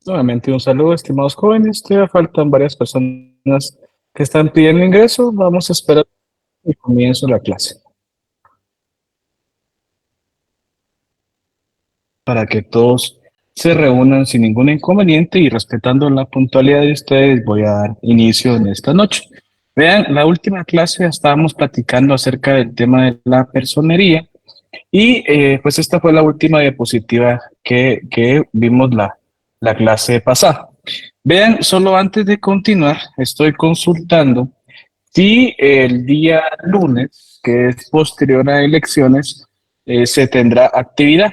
Nuevamente un saludo, estimados jóvenes. Todavía faltan varias personas que están pidiendo ingreso. Vamos a esperar y comienzo la clase. Para que todos se reúnan sin ningún inconveniente y respetando la puntualidad de ustedes, voy a dar inicio en esta noche. Vean, la última clase estábamos platicando acerca del tema de la personería y pues esta fue la última diapositiva que vimos la clase pasada. Vean, solo antes de continuar, estoy consultando si el día lunes, que es posterior a elecciones, se tendrá actividad.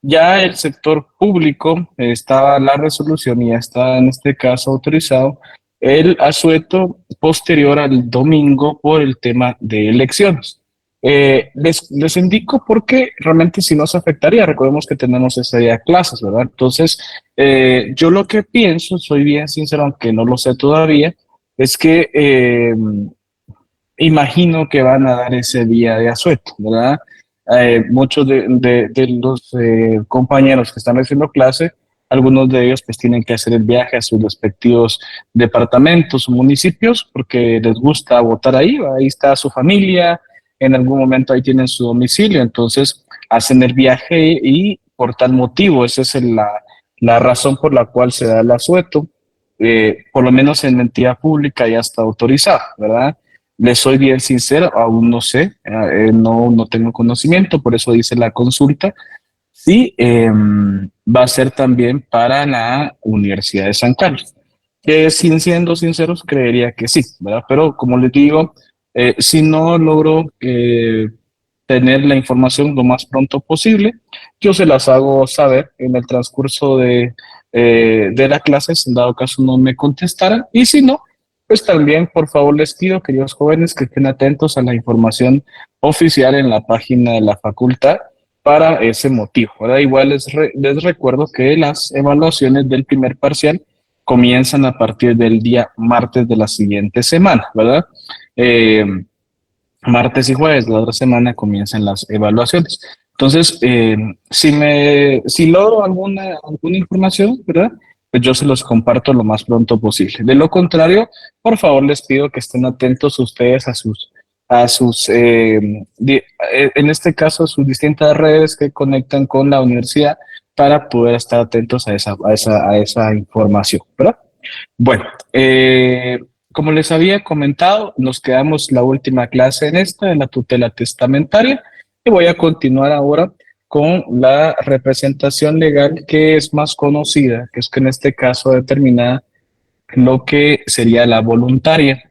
Ya el sector público estaba la resolución y ya está en este caso autorizado el asueto posterior al domingo por el tema de elecciones. Les indico porque realmente si nos afectaría, recordemos que tenemos ese día clases, ¿verdad? Entonces, yo lo que pienso, soy bien sincero, aunque no lo sé todavía, es que imagino que van a dar ese día de asueto, ¿verdad? Muchos de los compañeros que están haciendo clase, algunos de ellos pues tienen que hacer el viaje a sus respectivos departamentos o municipios porque les gusta votar ahí, ahí está su familia, en algún momento ahí tienen su domicilio, entonces hacen el viaje y por tal motivo, esa es la razón por la cual se da el asueto, por lo menos en entidad pública ya está autorizado, ¿verdad? Les soy bien sincero, aún no sé, no tengo conocimiento, por eso dice la consulta. Sí, va a ser también para la Universidad de San Carlos, que sin siendo sinceros creería que sí, ¿verdad? Pero como les digo, si no logro tener la información lo más pronto posible, yo se las hago saber en el transcurso de la clase, si en dado caso no me contestaran, y si no, pues también, por favor, les pido, queridos jóvenes, que estén atentos a la información oficial en la página de la facultad para ese motivo, ¿verdad? Igual les recuerdo que las evaluaciones del primer parcial comienzan a partir del día martes de la siguiente semana, ¿verdad? Eh, Martes y jueves de la otra semana comienzan las evaluaciones. Entonces, si logro alguna información, ¿verdad? Pues yo se los comparto lo más pronto posible. De lo contrario, por favor, les pido que estén atentos ustedes en este caso, a sus distintas redes que conectan con la universidad para poder estar atentos a esa información, ¿verdad? Bueno, como les había comentado, nos quedamos la última clase en esta, en la tutela testamentaria, y voy a continuar ahora con la representación legal que es más conocida, que es que en este caso determina lo que sería la voluntaria.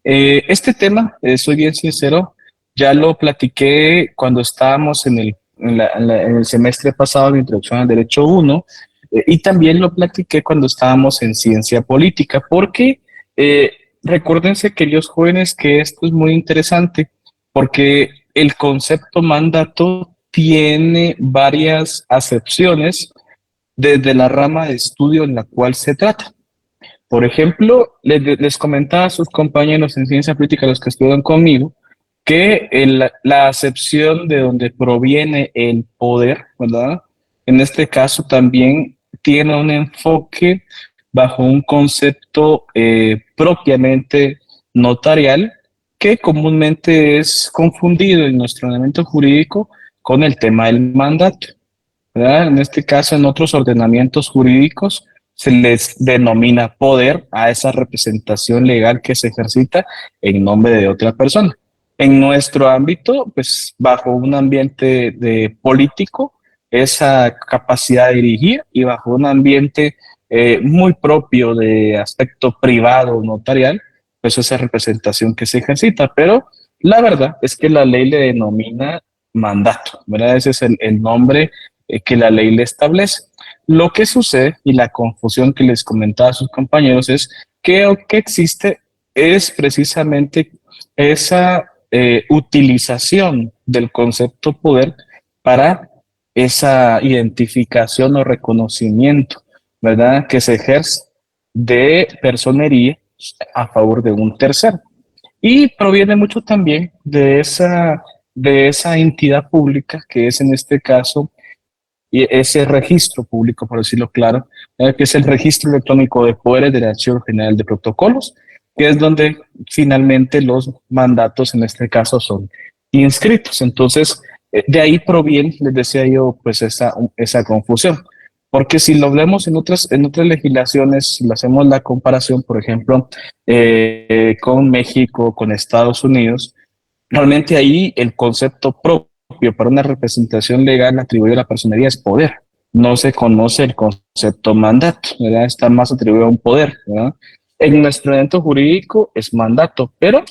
Este tema, soy bien sincero, ya lo platiqué cuando estábamos en el semestre pasado de Introducción al Derecho 1, y también lo platiqué cuando estábamos en Ciencia Política, porque eh, recuérdense, queridos jóvenes, que esto es muy interesante, porque el concepto mandato tiene varias acepciones desde la rama de estudio en la cual se trata. Por ejemplo, les comentaba a sus compañeros en ciencia política, los que estudian conmigo, que la acepción de donde proviene el poder, ¿verdad? En este caso también tiene un enfoque bajo un concepto propiamente notarial que comúnmente es confundido en nuestro ordenamiento jurídico con el tema del mandato, ¿verdad? En este caso, en otros ordenamientos jurídicos se les denomina poder a esa representación legal que se ejercita en nombre de otra persona. En nuestro ámbito, pues bajo un ambiente de político, esa capacidad de dirigir y bajo un ambiente muy propio de aspecto privado notarial, pues esa representación que se ejercita. Pero la verdad es que la ley le denomina mandato, ¿verdad? Ese es el nombre que la ley le establece. Lo que sucede y la confusión que les comentaba a sus compañeros es que lo que existe es precisamente esa utilización del concepto poder para esa identificación o reconocimiento, ¿verdad? Que se ejerce de personería a favor de un tercero. Y proviene mucho también de esa entidad pública que es en este caso y ese registro público, por decirlo claro, que es el registro electrónico de poderes del Archivo General de Protocolos, que es donde finalmente los mandatos en este caso son inscritos. Entonces, de ahí proviene, les decía yo, pues esa confusión. Porque si lo vemos en otras legislaciones, si lo hacemos la comparación, por ejemplo, con México, con Estados Unidos, realmente ahí el concepto propio para una representación legal atribuido a la personería es poder. No se conoce el concepto mandato, ¿verdad? Está más atribuido a un poder, ¿verdad? En nuestro evento jurídico es mandato, pero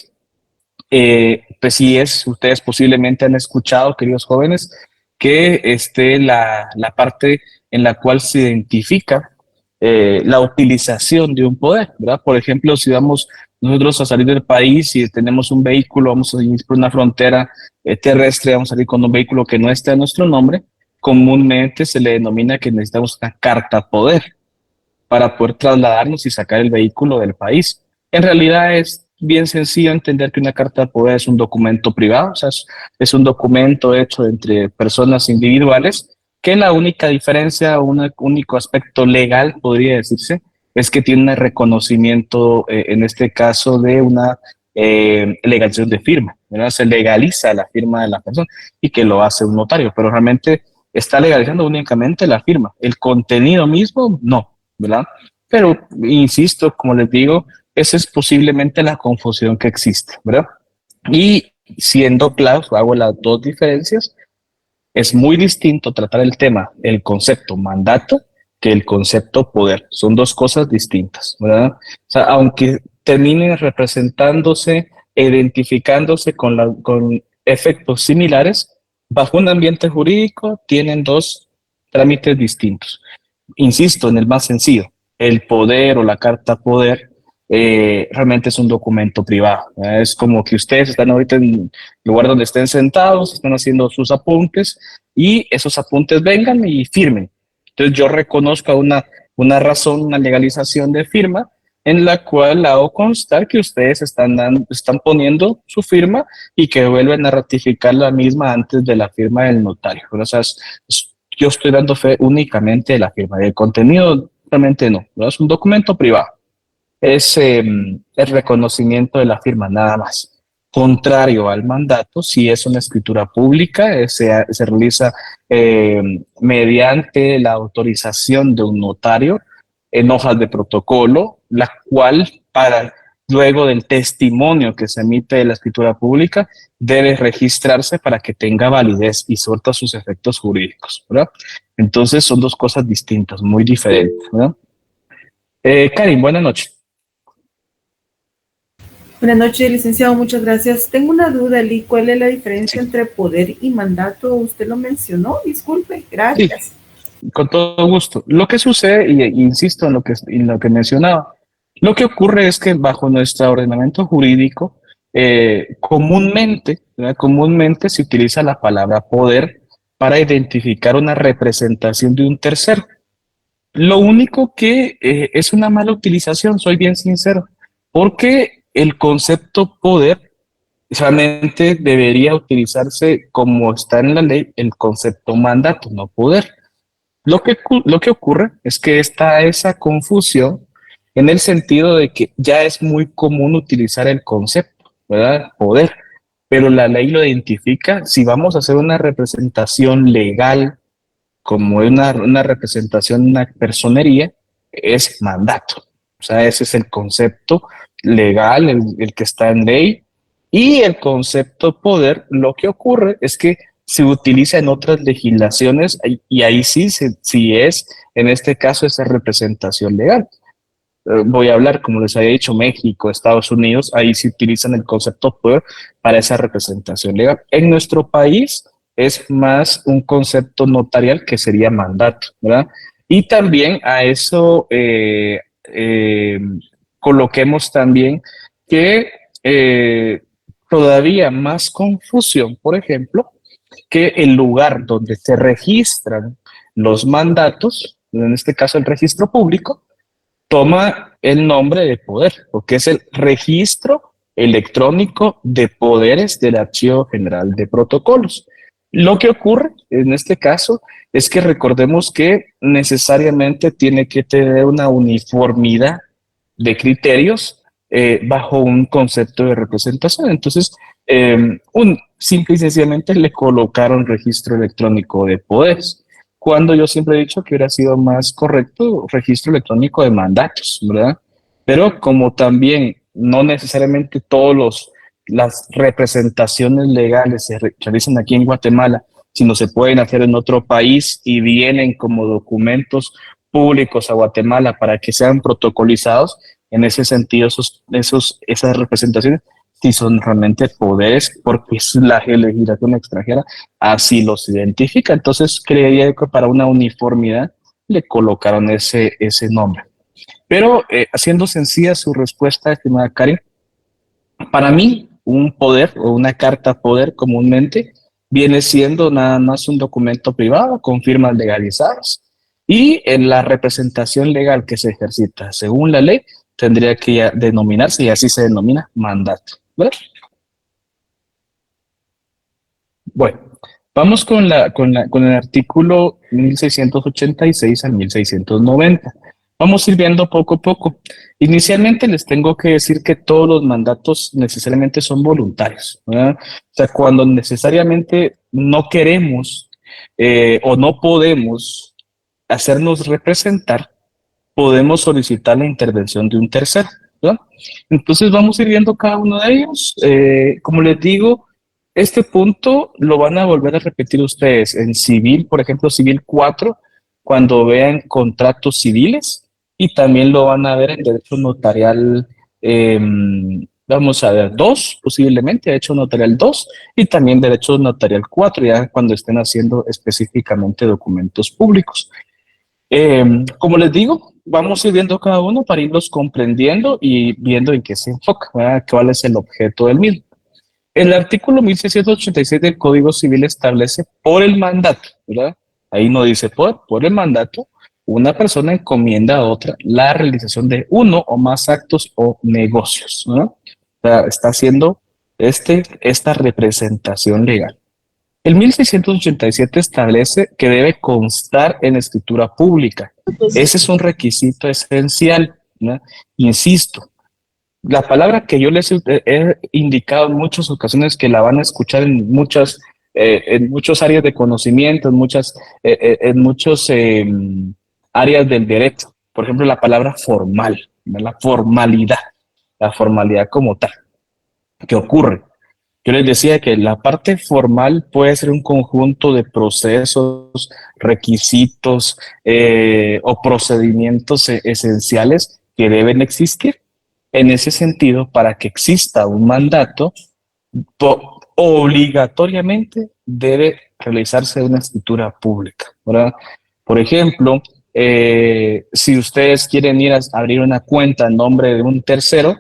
pues sí es, ustedes posiblemente han escuchado, queridos jóvenes, que la parte en la cual se identifica la utilización de un poder, ¿verdad? Por ejemplo, si vamos nosotros a salir del país y tenemos un vehículo, vamos a ir por una frontera terrestre, vamos a salir con un vehículo que no esté a nuestro nombre, comúnmente se le denomina que necesitamos una carta poder para poder trasladarnos y sacar el vehículo del país. En realidad es bien sencillo entender que una carta de poder es un documento privado, o sea, es un documento hecho entre personas individuales, que la única diferencia, un único aspecto legal, podría decirse, es que tiene un reconocimiento, en este caso, de una legalización de firma, ¿verdad? Se legaliza la firma de la persona y que lo hace un notario, pero realmente está legalizando únicamente la firma. El contenido mismo, no, ¿verdad? Pero, insisto, como les digo, esa es posiblemente la confusión que existe, ¿verdad? Y siendo claro, hago las dos diferencias. Es muy distinto tratar el tema, el concepto mandato, que el concepto poder. Son dos cosas distintas, ¿verdad? O sea, aunque terminen representándose, identificándose con efectos similares, bajo un ambiente jurídico tienen dos trámites distintos. Insisto, en el más sencillo, el poder o la carta poder realmente es un documento privado. Es como que ustedes están ahorita en el lugar donde estén sentados, están haciendo sus apuntes y esos apuntes vengan y firmen. Entonces yo reconozco una razón, una legalización de firma en la cual hago constar que ustedes están poniendo su firma y que vuelven a ratificar la misma antes de la firma del notario. O sea, yo estoy dando fe únicamente de la firma, del contenido realmente no, ¿no? Es un documento privado, es el reconocimiento de la firma, nada más. Contrario al mandato, si es una escritura pública, se realiza eh, mediante la autorización de un notario en hojas de protocolo, la cual para luego del testimonio que se emite de la escritura pública debe registrarse para que tenga validez y surta sus efectos jurídicos, ¿verdad? Entonces son dos cosas distintas, muy diferentes, ¿verdad? Karin, buenas noches. Buenas noches, licenciado, muchas gracias. Tengo una duda, Lee, ¿cuál es la diferencia entre poder y mandato? Usted lo mencionó, disculpe, Sí, gracias. con todo gusto. Lo que sucede, y insisto en lo que mencionaba, lo que ocurre es que bajo nuestro ordenamiento jurídico, comúnmente, ¿verdad? Comúnmente se utiliza la palabra poder para identificar una representación de un tercero. Lo único que es una mala utilización, soy bien sincero, porque el concepto poder solamente debería utilizarse como está en la ley el concepto mandato, no poder. Lo que ocurre es que está esa confusión en el sentido de que ya es muy común utilizar el concepto, ¿verdad? Poder, pero la ley lo identifica. Si vamos a hacer una representación legal, como una representación, una personería, es mandato. O sea, ese es el concepto legal, el que está en ley. Y el concepto poder, lo que ocurre es que se utiliza en otras legislaciones y ahí sí es, en este caso, esa representación legal. Voy a hablar, como les había dicho, México, Estados Unidos, ahí se utilizan el concepto poder para esa representación legal. En nuestro país es más un concepto notarial que sería mandato, ¿verdad? Y también a eso coloquemos también que todavía más confusión, por ejemplo, que el lugar donde se registran los mandatos, en este caso el registro público, toma el nombre de poder, porque es el registro electrónico de poderes del Archivo General de Protocolos. Lo que ocurre en este caso es que recordemos que necesariamente tiene que tener una uniformidad de criterios bajo un concepto de representación. Entonces, simple y sencillamente le colocaron registro electrónico de poderes, cuando yo siempre he dicho que hubiera sido más correcto registro electrónico de mandatos, ¿verdad? Pero como también no necesariamente las representaciones legales se realizan aquí en Guatemala, sino se pueden hacer en otro país y vienen como documentos públicos a Guatemala para que sean protocolizados. En ese sentido, esas representaciones sí son realmente poderes, porque es la legislación extranjera así los identifica. Entonces, creería que para una uniformidad le colocaron ese nombre. Pero haciendo sencilla su respuesta, estimada Karen, para mí, un poder o una carta poder comúnmente viene siendo nada más un documento privado con firmas legalizadas, y en la representación legal que se ejercita según la ley tendría que ya denominarse, y así se denomina, mandato, ¿verdad? Bueno, vamos con el artículo 1686 al 1690. Vamos a ir viendo poco a poco. Inicialmente les tengo que decir que todos los mandatos necesariamente son voluntarios, ¿verdad? O sea, cuando necesariamente no queremos o no podemos hacernos representar, podemos solicitar la intervención de un tercero, ¿verdad? Entonces vamos a ir viendo cada uno de ellos. Como les digo, este punto lo van a volver a repetir ustedes en civil, por ejemplo, civil 4, cuando vean contratos civiles, y también lo van a ver en derecho notarial, eh, vamos a ver, 2, posiblemente, derecho notarial 2, y también derecho notarial 4, ya cuando estén haciendo específicamente documentos públicos. Como les digo, vamos a ir viendo cada uno para irlos comprendiendo y viendo en qué se enfoca, ¿verdad? ¿Cuál es el objeto del mismo? El artículo 1686 del Código Civil establece por el mandato, ¿verdad? Ahí no dice por el mandato, una persona encomienda a otra la realización de uno o más actos o negocios, ¿no? O sea, está haciendo esta representación legal. El 1687 establece que debe constar en escritura pública. Ese es un requisito esencial, ¿no? Insisto, la palabra que yo les he indicado en muchas ocasiones, que la van a escuchar en muchas áreas de conocimiento, en muchos áreas del derecho. Por ejemplo, la palabra formal, ¿no? La formalidad como tal. ¿Qué ocurre? Yo les decía que la parte formal puede ser un conjunto de procesos, requisitos o procedimientos esenciales que deben existir. En ese sentido, para que exista un mandato, obligatoriamente debe realizarse una escritura pública, ¿verdad? Por ejemplo, si ustedes quieren ir a abrir una cuenta en nombre de un tercero,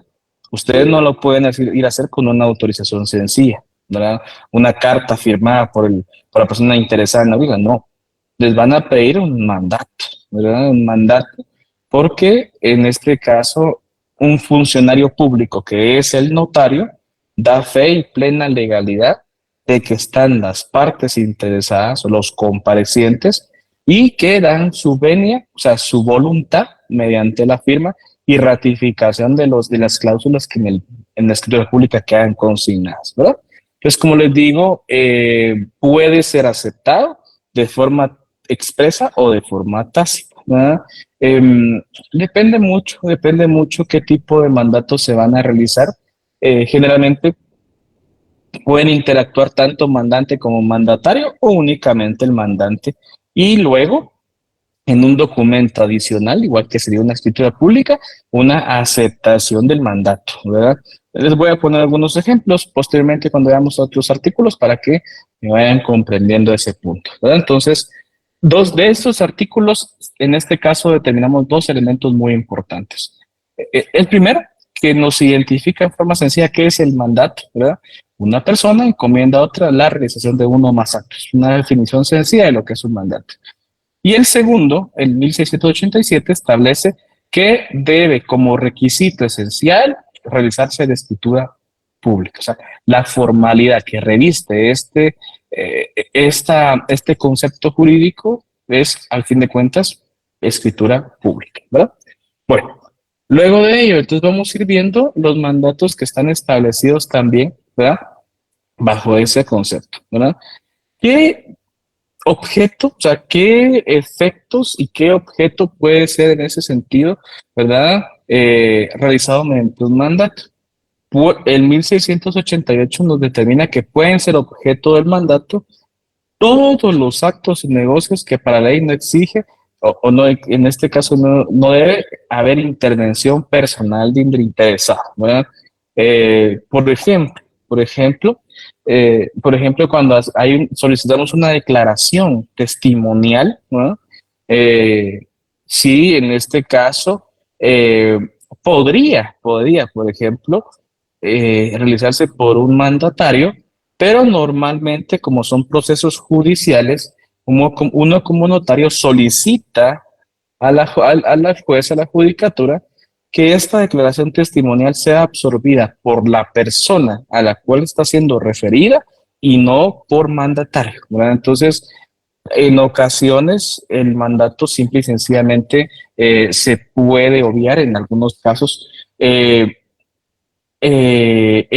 ustedes no lo pueden ir a hacer con una autorización sencilla, ¿verdad? Una carta firmada por la persona interesada en la vida, no. Les van a pedir un mandato, ¿verdad? Un mandato, porque en este caso un funcionario público, que es el notario, da fe y plena legalidad de que están las partes interesadas o los comparecientes, y que dan su venia, o sea, su voluntad mediante la firma y ratificación de las cláusulas que en la escritura pública quedan consignadas, ¿verdad? Entonces, como les digo, puede ser aceptado de forma expresa o de forma tácita, ¿verdad? Depende mucho qué tipo de mandatos se van a realizar. Generalmente pueden interactuar tanto mandante como mandatario, o únicamente el mandante, y luego en un documento adicional, igual que sería una escritura pública, una aceptación del mandato, ¿verdad? Les voy a poner algunos ejemplos posteriormente cuando veamos otros artículos para que me vayan comprendiendo ese punto, ¿verdad? Entonces, dos de estos artículos, en este caso determinamos dos elementos muy importantes. El primero, que nos identifica en forma sencilla qué es el mandato, ¿verdad? Una persona encomienda a otra la realización de uno o más actos. Una definición sencilla de lo que es un mandato. Y el segundo, el 1687, establece que debe como requisito esencial realizarse la escritura pública. O sea, la formalidad que reviste este concepto jurídico es, al fin de cuentas, escritura pública, ¿verdad? Bueno, luego de ello, entonces vamos a ir viendo los mandatos que están establecidos también, ¿verdad? Bajo ese concepto, ¿verdad? ¿Qué objeto, o sea, qué efectos y qué objeto puede ser en ese sentido, ¿verdad? Realizado mediante un mandato. El 1688 nos determina que pueden ser objeto del mandato todos los actos y negocios que para la ley no exige o no, en este caso no debe haber intervención personal de interesado, ¿verdad? Por ejemplo, por ejemplo, por ejemplo, cuando solicitamos una declaración testimonial, ¿no? Sí, en este caso, eh, podría, por ejemplo, realizarse por un mandatario, pero normalmente, como son procesos judiciales, uno como notario solicita a la jueza, a la judicatura, que esta declaración testimonial sea absorbida por la persona a la cual está siendo referida y no por mandatario, ¿verdad? Entonces, en ocasiones, el mandato simple y sencillamente se puede obviar en algunos casos. En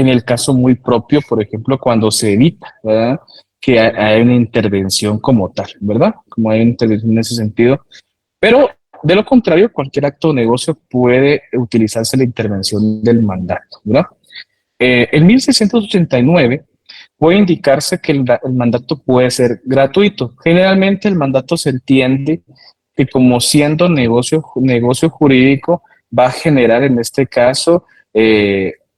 el caso muy propio, por ejemplo, cuando se evita, ¿verdad? Que hay una intervención como tal, ¿verdad? Como hay una intervención en ese sentido. Pero de lo contrario, cualquier acto o negocio puede utilizarse la intervención del mandato, ¿verdad? En 1689 puede indicarse que el mandato puede ser gratuito. Generalmente el mandato se entiende que como siendo negocio jurídico va a generar en este caso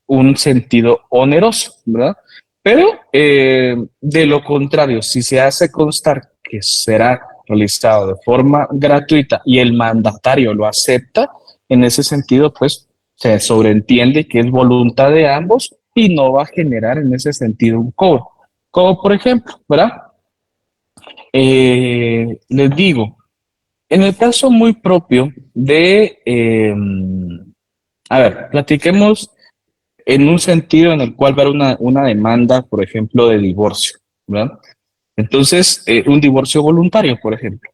un sentido oneroso, ¿verdad? Pero de lo contrario, si se hace constar que será realizado de forma gratuita y el mandatario lo acepta, en ese sentido, pues se sobreentiende que es voluntad de ambos y no va a generar en ese sentido un cobro. Como por ejemplo, ¿verdad? Les digo, en el caso muy propio a ver, platiquemos en un sentido en el cual va a haber una demanda, por ejemplo, de divorcio, ¿verdad? Entonces, un divorcio voluntario, por ejemplo.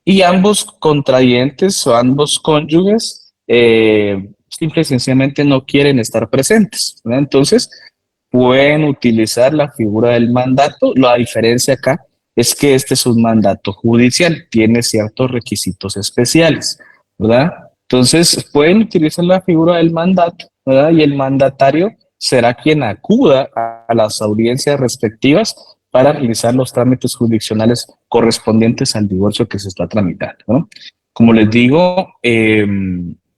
Y ambos contrayentes o ambos cónyuges simple y sencillamente no quieren estar presentes, ¿verdad? Entonces, pueden utilizar la figura del mandato. La diferencia acá es que este es un mandato judicial, tiene ciertos requisitos especiales, ¿verdad? Entonces, pueden utilizar la figura del mandato, ¿verdad? Y el mandatario será quien acuda a las audiencias respectivas para realizar los trámites jurisdiccionales correspondientes al divorcio que se está tramitando, ¿no? Como les digo,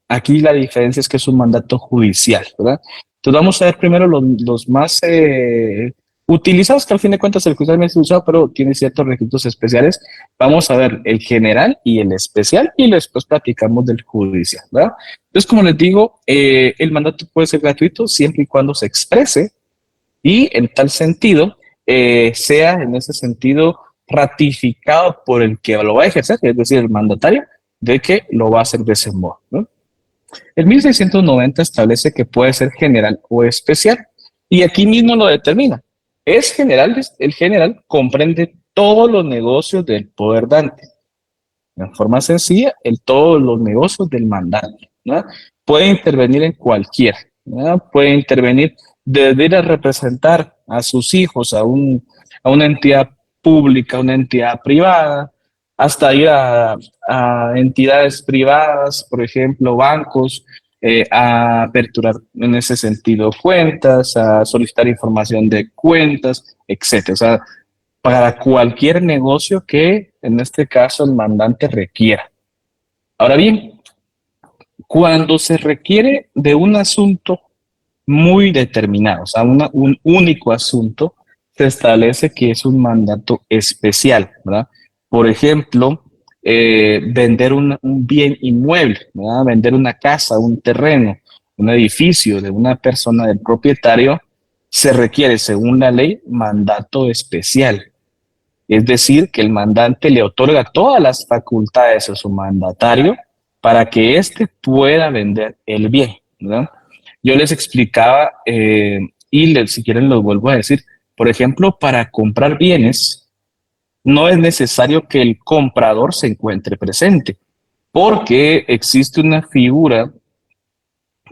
aquí la diferencia es que es un mandato judicial, ¿verdad? Entonces vamos a ver primero los más utilizados, que al fin de cuentas el judicial es usado, pero tiene ciertos requisitos especiales. Vamos a ver el general y el especial y después platicamos del judicial, ¿verdad? Entonces, como les digo, el mandato puede ser gratuito siempre y cuando se exprese y en tal sentido sea en ese sentido ratificado por el que lo va a ejercer, es decir, el mandatario, de que lo va a hacer de ese modo, ¿no? El 1690 establece que puede ser general o especial y aquí mismo lo determina. Es general, el general comprende todos los negocios del poder dante. En forma sencilla, todos los negocios del mandante, ¿no? Puede intervenir en cualquiera, ¿no? Puede intervenir desde ir a representar a sus hijos a una entidad pública, a una entidad privada, hasta ir a entidades privadas, por ejemplo, bancos, a aperturar en ese sentido cuentas, a solicitar información de cuentas, etcétera. O sea, para cualquier negocio que en este caso el mandante requiera. Ahora bien, cuando se requiere de un asunto muy determinado, o sea, un único asunto, se establece que es un mandato especial, ¿verdad? Por ejemplo, vender un bien inmueble, ¿verdad? Vender una casa, un terreno, un edificio de una persona, del propietario, se requiere, según la ley, mandato especial. Es decir, que el mandante le otorga todas las facultades a su mandatario para que éste pueda vender el bien, ¿no? Yo les explicaba, si quieren lo vuelvo a decir, Por ejemplo, para comprar bienes, no es necesario que el comprador se encuentre presente, porque existe una figura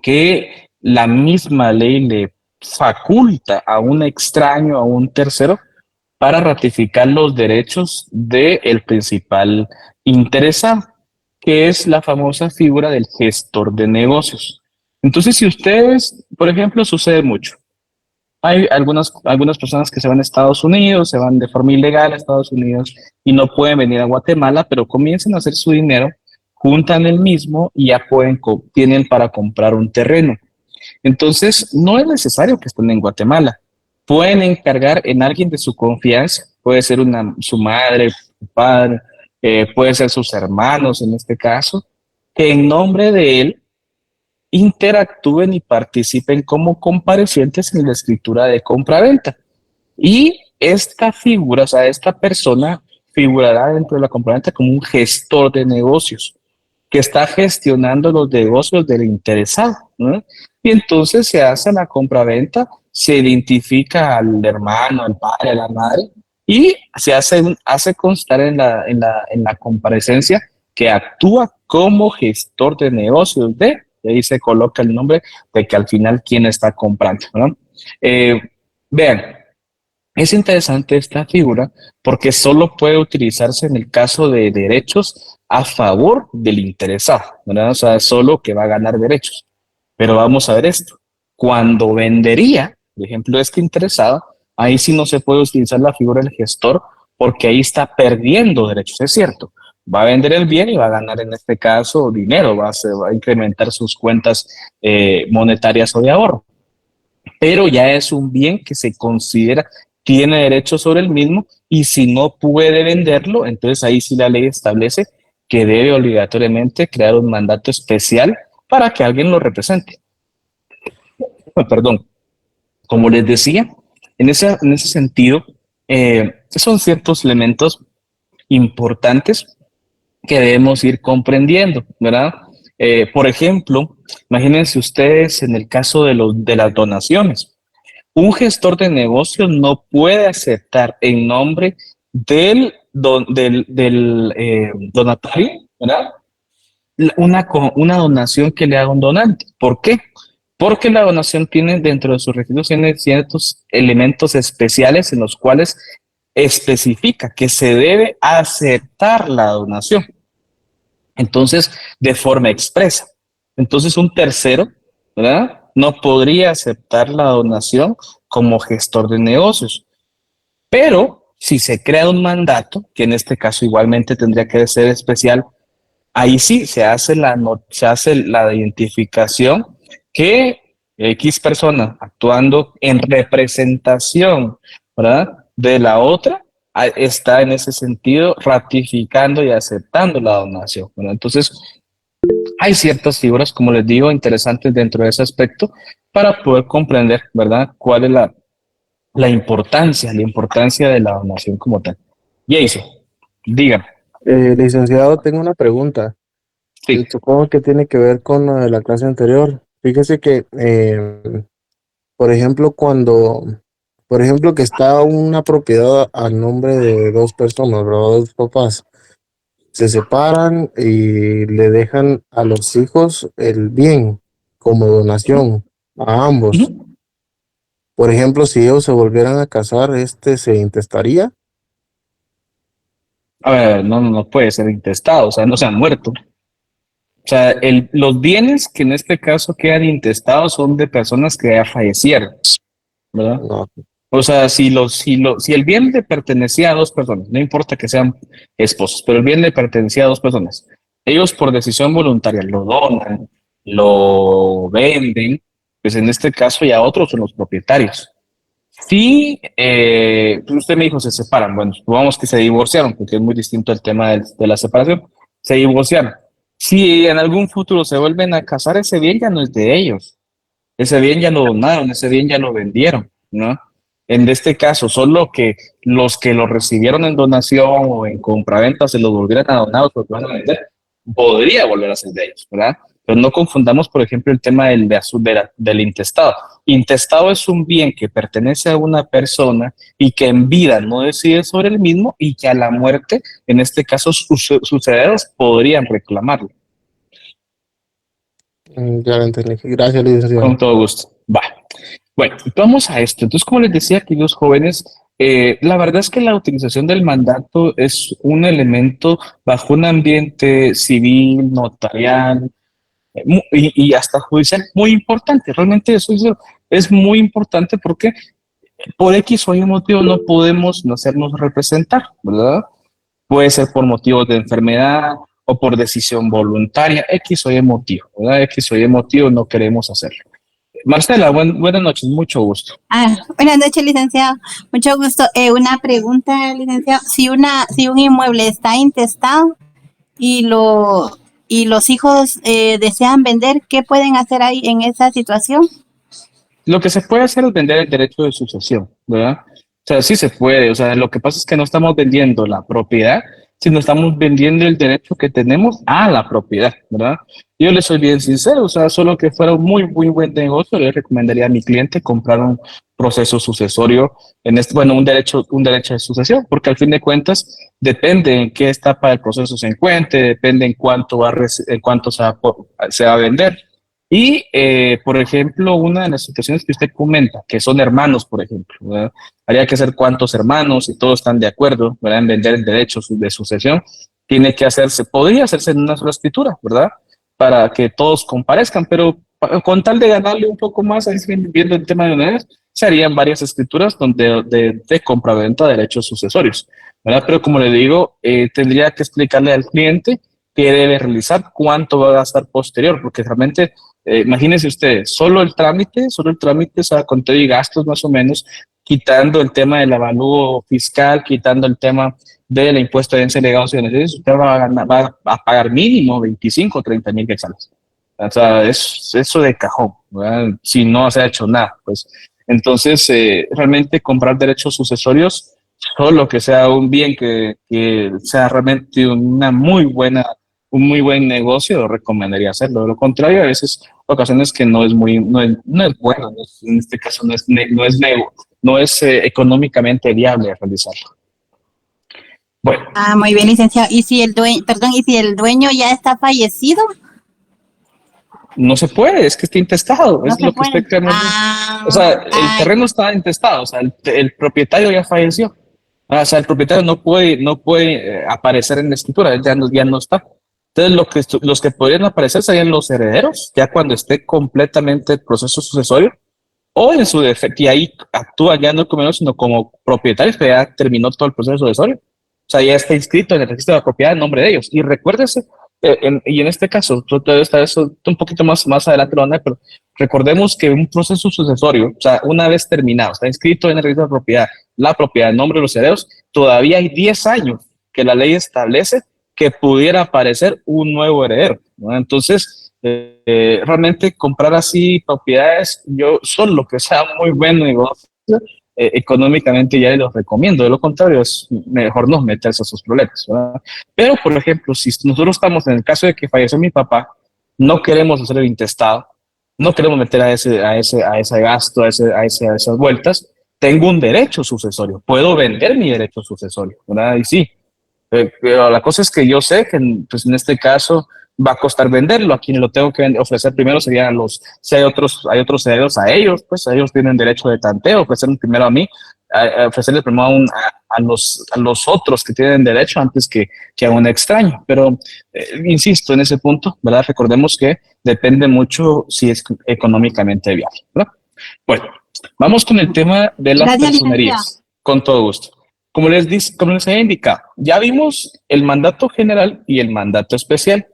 que la misma ley le faculta a un extraño, a un tercero, para ratificar los derechos del principal interesado, que es la famosa figura del gestor de negocios. Entonces, si ustedes, por ejemplo, sucede mucho. Hay algunas personas que se van a Estados Unidos, se van de forma ilegal a Estados Unidos y no pueden venir a Guatemala, pero comienzan a hacer su dinero, juntan el mismo y ya tienen para comprar un terreno. Entonces, no es necesario que estén en Guatemala. Pueden encargar en alguien de su confianza, puede ser su madre, su padre, puede ser sus hermanos en este caso, que en nombre de él interactúen y participen como comparecientes en la escritura de compra-venta. Y esta figura, o sea, esta persona figurará dentro de la compraventa como un gestor de negocios que está gestionando los negocios del interesado, ¿no? Y entonces se hace la compraventa, se identifica al hermano, al padre, a la madre, y se hace constar en la comparecencia que actúa como gestor de negocios y ahí se coloca el nombre de que al final quién está comprando, ¿no? Eh, Vean, es interesante esta figura porque solo puede utilizarse en el caso de derechos a favor del interesado, ¿verdad? O sea, es solo que va a ganar derechos. Pero vamos a ver esto. Cuando vendería, por ejemplo, este interesado, ahí sí no se puede utilizar la figura del gestor porque ahí está perdiendo derechos, es cierto. Va a vender el bien y va a ganar en este caso dinero, va a incrementar sus cuentas monetarias o de ahorro, pero ya es un bien que se considera tiene derecho sobre el mismo y si no puede venderlo, entonces ahí sí la ley establece que debe obligatoriamente crear un mandato especial para que alguien lo represente. Perdón, como les decía, en ese sentido, son ciertos elementos importantes que debemos ir comprendiendo, ¿verdad? Por ejemplo, imagínense ustedes en el caso de las donaciones. Un gestor de negocios no puede aceptar en nombre del donatario, ¿verdad? Una donación que le haga un donante. ¿Por qué? Porque la donación tiene dentro de sus requisitos tiene ciertos elementos especiales en los cuales especifica que se debe aceptar la donación. Entonces, de forma expresa. Entonces, un tercero, ¿verdad? No podría aceptar la donación como gestor de negocios. Pero si se crea un mandato, que en este caso igualmente tendría que ser especial, ahí sí se hace la identificación que X persona actuando en representación, ¿verdad? De la otra, está en ese sentido ratificando y aceptando la donación, ¿verdad? Entonces, hay ciertas figuras, como les digo, interesantes dentro de ese aspecto para poder comprender, ¿verdad? Cuál es la importancia de la donación como tal. Jason, dígame. Licenciado, tengo una pregunta. Sí. Supongo que tiene que ver con lo de la clase anterior. Fíjese que, por ejemplo, por ejemplo, que está una propiedad al nombre de dos personas, ¿verdad? Dos papás, se separan y le dejan a los hijos el bien como donación a ambos. Ujú. Por ejemplo, si ellos se volvieran a casar, se intestaría. A ver, no puede ser intestado, o sea, no se han muerto. O sea, los bienes que en este caso quedan intestados son de personas que ya fallecieron, ¿verdad? No. O sea, si el bien le pertenecía a dos personas, no importa que sean esposos, pero el bien le pertenecía a dos personas, ellos por decisión voluntaria lo donan, lo venden, pues en este caso ya otros son los propietarios. Sí, pues usted me dijo se separan. Bueno, supongamos que se divorciaron, porque es muy distinto el tema de la separación. Se divorciaron. Si en algún futuro se vuelven a casar, ese bien ya no es de ellos. Ese bien ya lo donaron, ese bien ya lo vendieron, ¿no? En este caso, solo que los que lo recibieron en donación o en compraventa se lo volvieran a donar o se lo van a vender, podría volver a ser de ellos, ¿verdad? pero no confundamos, por ejemplo, el tema del intestado. Intestado es un bien que pertenece a una persona y que en vida no decide sobre el mismo y que a la muerte, en este caso, sus herederos podrían reclamarlo. Ya lo entendí. Gracias, Con licenciado. todo gusto. Va. Bueno, vamos a esto. Entonces, como les decía, queridos jóvenes, la verdad es que la utilización del mandato es un elemento bajo un ambiente civil, notarial y hasta judicial muy importante. Realmente eso es muy importante porque por X o Y motivo no podemos no hacernos representar, ¿verdad? Puede ser por motivos de enfermedad o por decisión voluntaria, X o Y motivo, ¿verdad? X o Y motivo no queremos hacerlo. Marcela, buenas noches, mucho gusto. Buenas noches, licenciado. Mucho gusto. Una pregunta, licenciado. Si un inmueble está intestado y los hijos desean vender, ¿qué pueden hacer ahí en esa situación? Lo que se puede hacer es vender el derecho de sucesión, ¿verdad? O sea, sí se puede. O sea, lo que pasa es que no estamos vendiendo la propiedad, sino estamos vendiendo el derecho que tenemos a la propiedad, ¿verdad? Yo le soy bien sincero, o sea, solo que fuera un muy, muy buen negocio, le recomendaría a mi cliente comprar un proceso sucesorio bueno, un derecho de sucesión, porque al fin de cuentas depende en qué etapa del proceso se encuentre, depende en cuánto en cuánto se va a vender. Y, por ejemplo, una de las situaciones que usted comenta, que son hermanos, por ejemplo, ¿verdad? Habría que hacer cuántos hermanos y todos están de acuerdo, ¿verdad? En vender el derecho de sucesión, tiene que hacerse, podría hacerse en una sola escritura, ¿verdad? Para que todos comparezcan, pero con tal de ganarle un poco más, ahí viendo el tema de unidades, se harían varias escrituras de compraventa de derechos sucesorios, ¿verdad? Pero como le digo, tendría que explicarle al cliente qué debe realizar, cuánto va a gastar posterior, porque realmente imagínense ustedes, solo el trámite, o sea, con todo y gastos más o menos, quitando el tema del avalúo fiscal, quitando el tema del impuesto de herencia, legados y beneficios, usted va a pagar mínimo 25 o 30 mil quetzales. O sea, es eso de cajón, ¿verdad? Si no se ha hecho nada, pues. Entonces, realmente comprar derechos sucesorios, solo que sea un bien que sea realmente un muy buen negocio, recomendaría hacerlo. De lo contrario, a veces ocasiones que no es bueno, en este caso no es económicamente viable realizarlo. Bueno, Muy bien, licenciado. ¿Y si el dueño ya está fallecido? no se puede, es que está intestado, No es se lo que puede. usted cree. O sea, el terreno está intestado, o sea, el propietario ya falleció. O sea, el propietario no puede aparecer en la escritura, él ya no está. Entonces, los que podrían aparecer serían los herederos, ya cuando esté completamente el proceso sucesorio, o en su defecto, y ahí actúa ya no como sino como propietarios, que ya terminó todo el proceso sucesorio. O sea, ya está inscrito en el registro de la propiedad en nombre de ellos. Y recuérdese, y en este caso, está eso un poquito más adelante, pero recordemos que un proceso sucesorio, o sea, una vez terminado, está inscrito en el registro de la propiedad en nombre de los herederos, todavía hay 10 años que la ley establece que pudiera aparecer un nuevo heredero, ¿no? Entonces, realmente comprar así propiedades, yo solo que sea muy buen negocio, económicamente ya los recomiendo. De lo contrario, es mejor no meterse a esos problemas, ¿verdad? Pero, por ejemplo, si nosotros estamos en el caso de que falleció mi papá, no queremos hacer el intestado, no queremos meter a ese gasto, a esas vueltas, tengo un derecho sucesorio, puedo vender mi derecho sucesorio, ¿verdad? Y sí, pero la cosa es que yo sé que pues, en este caso va a costar venderlo. A quien lo tengo que ofrecer primero serían si hay otros herederos a ellos, pues ellos tienen derecho de tanteo, ofrecerlo primero a mí, ofrecerle primero a los otros que tienen derecho antes que a un extraño. Pero insisto en ese punto, ¿verdad? Recordemos que depende mucho si es económicamente viable, ¿verdad? Bueno, vamos con el tema de las personerías, con todo gusto. Como les he indicado, ya vimos el mandato general y el mandato especial.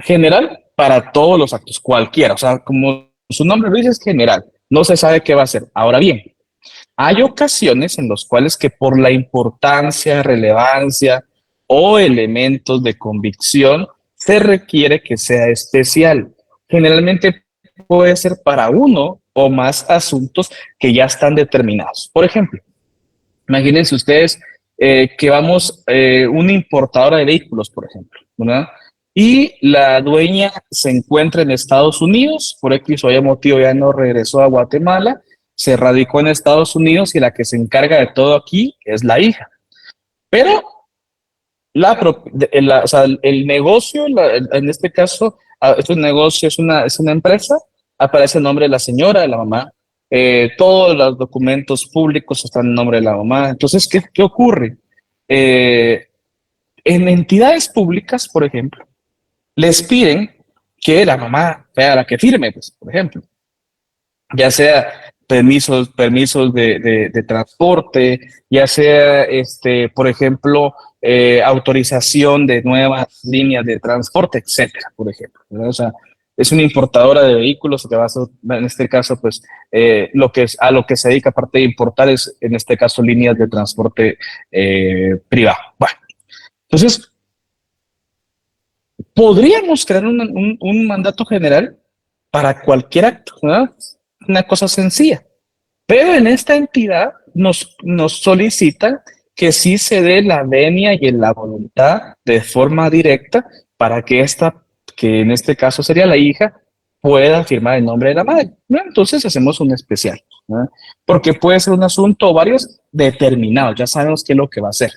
General para todos los actos, cualquiera, o sea, como su nombre lo dice, es general, no se sabe qué va a hacer. Ahora bien, hay ocasiones en las cuales que por la importancia, relevancia o elementos de convicción se requiere que sea especial. Generalmente puede ser para uno o más asuntos que ya están determinados. Por ejemplo, imagínense ustedes que vamos una importadora de vehículos, por ejemplo, ¿verdad? y la dueña se encuentra en Estados Unidos, por X o Y motivo ya no regresó a Guatemala, se radicó en Estados Unidos y la que se encarga de todo aquí es la hija. Pero o sea, el negocio, en este caso, es un negocio, es una empresa, aparece el nombre de la señora, de la mamá. Todos los documentos públicos están en nombre de la mamá. Entonces, ¿qué ocurre? En entidades públicas, por ejemplo, les piden que la mamá sea la que firme, pues, por ejemplo, ya sea permisos de transporte, ya sea, por ejemplo, autorización de nuevas líneas de transporte, etcétera, por ejemplo, ¿verdad? O sea, es una importadora de vehículos que va a ser, en este caso, pues, a lo que se dedica, aparte de importar, es, en este caso, líneas de transporte privado. Bueno, entonces, podríamos crear un mandato general para cualquier acto, ¿verdad? Una cosa sencilla. Pero en esta entidad nos solicitan que sí se dé la venia y la voluntad de forma directa para que que en este caso sería la hija, pueda firmar el nombre de la madre, ¿no? Entonces hacemos un especial, ¿no? Porque puede ser un asunto o varios determinados, ya sabemos qué es lo que va a hacer.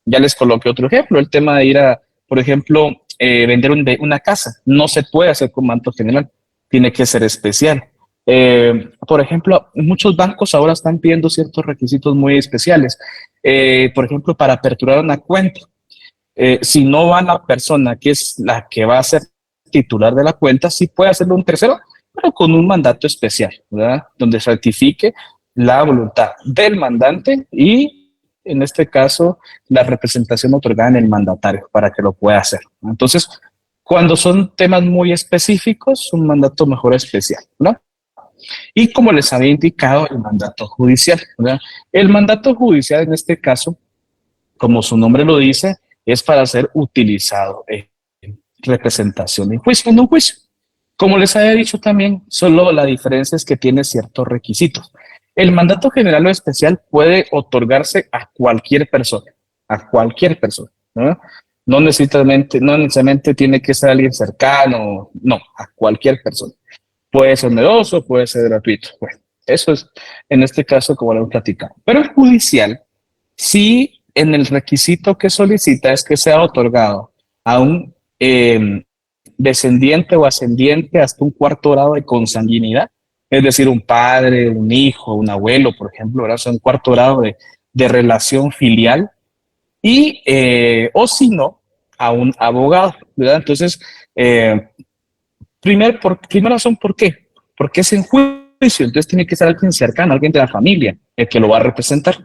Ya les coloqué otro ejemplo, el tema de ir a, por ejemplo, vender una casa. No se puede hacer con mandato general, tiene que ser especial. Por ejemplo, muchos bancos ahora están pidiendo ciertos requisitos muy especiales. Por ejemplo, para aperturar una cuenta, si no va la persona que es la que va a ser titular de la cuenta, sí puede hacerlo un tercero, pero con un mandato especial, ¿verdad? Donde certifique la voluntad del mandante y, en este caso, la representación otorgada en el mandatario para que lo pueda hacer, ¿no? Entonces, cuando son temas muy específicos, un mandato mejor especial, ¿no? Y como les había indicado, el mandato judicial, ¿verdad? El mandato judicial, en este caso, como su nombre lo dice, es para ser utilizado en representación en juicio, en un juicio. Como les había dicho también, solo la diferencia es que tiene ciertos requisitos. El mandato general o especial puede otorgarse a cualquier persona, ¿no? No necesariamente tiene que ser alguien cercano, no, a cualquier persona. Puede ser oneroso, puede ser gratuito. Bueno, eso es en este caso como lo hemos platicado. Pero el judicial, sí, en el requisito que solicita es que sea otorgado a un descendiente o ascendiente hasta un cuarto grado de consanguinidad, es decir, un padre, un hijo, un abuelo, por ejemplo, ¿verdad? Son un cuarto grado de relación filial y, o si no, a un abogado, ¿verdad? Entonces, primera razón, ¿por qué? Porque es en juicio, entonces tiene que ser alguien cercano, alguien de la familia, el que lo va a representar.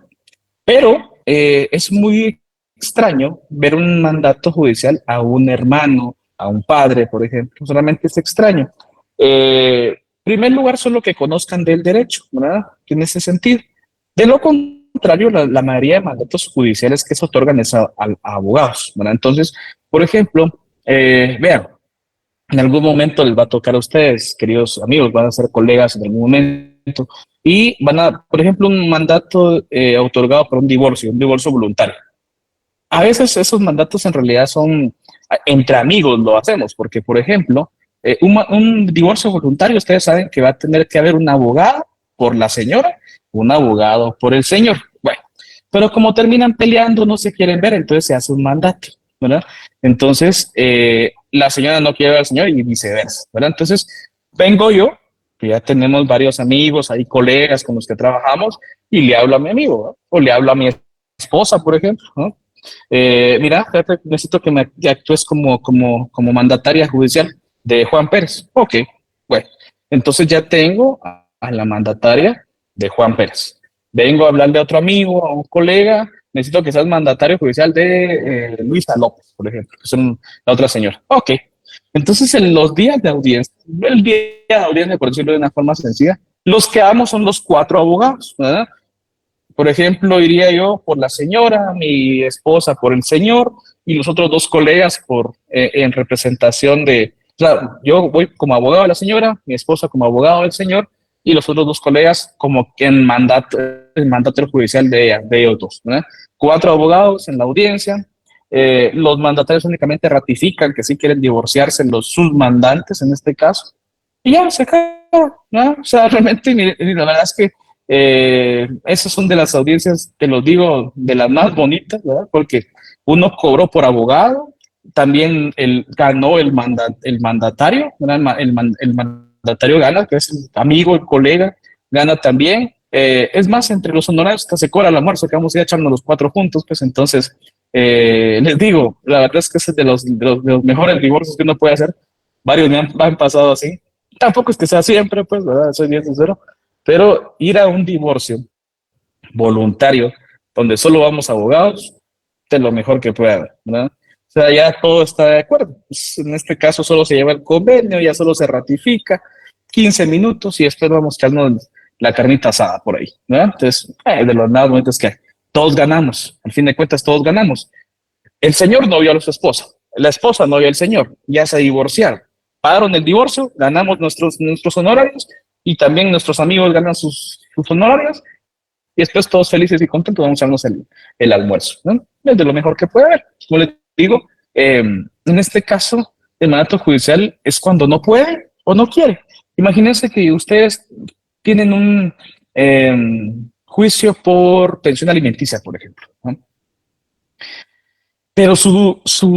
Pero es muy extraño ver un mandato judicial a un hermano, a un padre, por ejemplo, solamente es extraño. En primer lugar, solo que conozcan del derecho, ¿verdad? En ese sentido. De lo contrario, la mayoría de mandatos judiciales que se otorgan es a abogados, ¿verdad? Entonces, por ejemplo, vean, en algún momento les va a tocar a ustedes, queridos amigos, van a ser colegas en algún momento, y van a, por ejemplo, un mandato otorgado por un divorcio voluntario. A veces esos mandatos en realidad son entre amigos lo hacemos, porque, por ejemplo, un divorcio voluntario, ustedes saben que va a tener que haber un abogado por la señora, un abogado por el señor. Bueno, pero como terminan peleando, no se quieren ver, entonces se hace un mandato, ¿verdad? Entonces, la señora no quiere ver al señor y viceversa, ¿verdad? Entonces, vengo yo, que ya tenemos varios amigos, hay colegas con los que trabajamos, y le hablo a mi amigo, ¿no? O le hablo a mi esposa, por ejemplo, ¿no? Mira, necesito que me actúes como mandataria judicial de Juan Pérez. Ok, bueno, entonces ya tengo a la mandataria de Juan Pérez. Vengo a hablarle a otro amigo, a un colega, necesito que seas mandatario judicial de Luisa López, por ejemplo, que son la otra señora. Ok, entonces en los días de audiencia, el día de audiencia, por decirlo de una forma sencilla, los que damos son los 4 abogados, ¿verdad? Por ejemplo, iría yo por la señora, mi esposa por el señor y los otros 2 colegas en representación de, claro, yo voy como abogado de la señora, mi esposa como abogado del señor y los otros 2 colegas como el mandato judicial de ellos 2, ¿verdad? 4 abogados en la audiencia, los mandatarios únicamente ratifican que sí quieren divorciarse los submandantes en este caso, y ya se acabó, ¿no? O sea, realmente la verdad es que esas son de las audiencias, te lo digo, de las más bonitas, ¿verdad? Porque uno cobró por abogado, también ganó el mandatario, ¿verdad? El mandatario gana, que es el amigo, el colega, gana también. Es más, entre los honorarios que se cobra el almuerzo, que vamos a ir echarnos los 4 juntos, pues entonces, les digo, la verdad es que es de los mejores divorcios que uno puede hacer. Varios me han pasado así. Tampoco es que sea siempre, pues, ¿verdad? Soy bien sincero. Pero ir a un divorcio voluntario, donde solo vamos abogados, es lo mejor que puede haber, ¿verdad? O sea, ya todo está de acuerdo. Pues, en este caso solo se lleva el convenio, ya solo se ratifica, 15 minutos y después vamos a echarnos la carnita asada por ahí, ¿verdad? Entonces, de los más bonitos que hay. Todos ganamos, al fin de cuentas todos ganamos. El señor no vio a su esposa, la esposa no vio al señor, ya se divorciaron. Pagaron el divorcio, ganamos nuestros honorarios y también nuestros amigos ganan sus honorarios y después todos felices y contentos vamos a darnos el almuerzo, ¿no? Es de lo mejor que puede haber. Como les digo, en este caso, el mandato judicial es cuando no puede o no quiere. Imagínense que ustedes tienen un juicio por pensión alimenticia, por ejemplo, ¿no? Pero su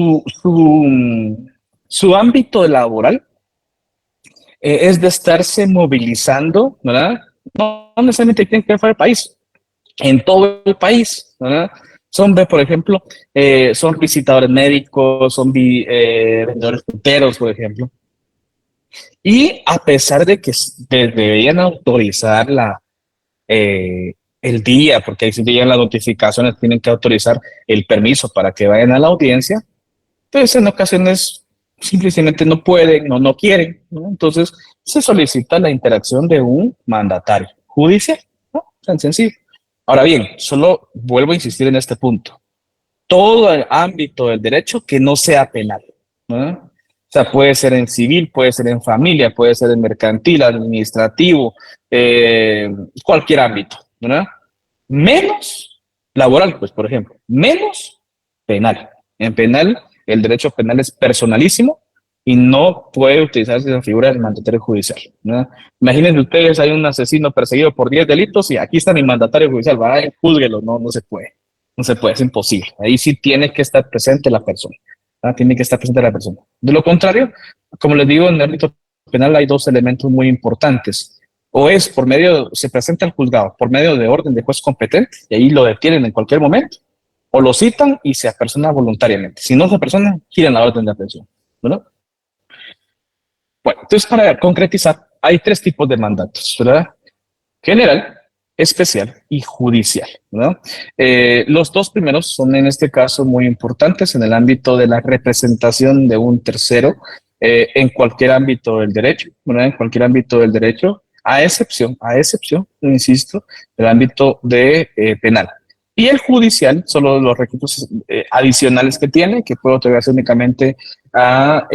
ámbito laboral es de estarse movilizando, ¿verdad? No necesariamente tiene que ir fuera del país, en todo el país, ¿verdad? Son, por ejemplo, son visitadores médicos, son vendedores punteros, por ejemplo. Y a pesar de que deberían autorizar el día, porque ahí sí llegan las notificaciones, tienen que autorizar el permiso para que vayan a la audiencia, pues en ocasiones simplemente no pueden o no quieren, ¿no? Entonces se solicita la interacción de un mandatario judicial, ¿no? Tan sencillo. Ahora bien, solo vuelvo a insistir en este punto. Todo el ámbito del derecho que no sea penal, ¿no? O sea, puede ser en civil, puede ser en familia, puede ser en mercantil, administrativo, cualquier ámbito, ¿verdad? Menos laboral, pues, por ejemplo, menos penal. En penal, el derecho penal es personalísimo y no puede utilizarse esa figura del mandatario judicial, ¿no? Imagínense ustedes, hay un asesino perseguido por 10 delitos y aquí está mi mandatario judicial, vaya, júzguelo, no se puede. No se puede, es imposible. Ahí sí tiene que estar presente la persona, ¿verdad? Tiene que estar presente la persona. De lo contrario, como les digo, en el ámbito penal hay 2 elementos muy importantes. O es por medio, se presenta al juzgado por medio de orden de juez competente y ahí lo detienen en cualquier momento, o lo citan y se apersona voluntariamente. Si no se apersona, giran la orden de aprehensión, ¿verdad? Bueno, entonces para concretizar, hay 3 tipos de mandatos, ¿verdad? General, especial y judicial, ¿no? Los 2 primeros son en este caso muy importantes en el ámbito de la representación de un tercero en cualquier ámbito del derecho, ¿verdad? En cualquier ámbito del derecho, a excepción, insisto, del ámbito de penal. Y el judicial, solo los requisitos adicionales que tiene, que puede otorgarse únicamente a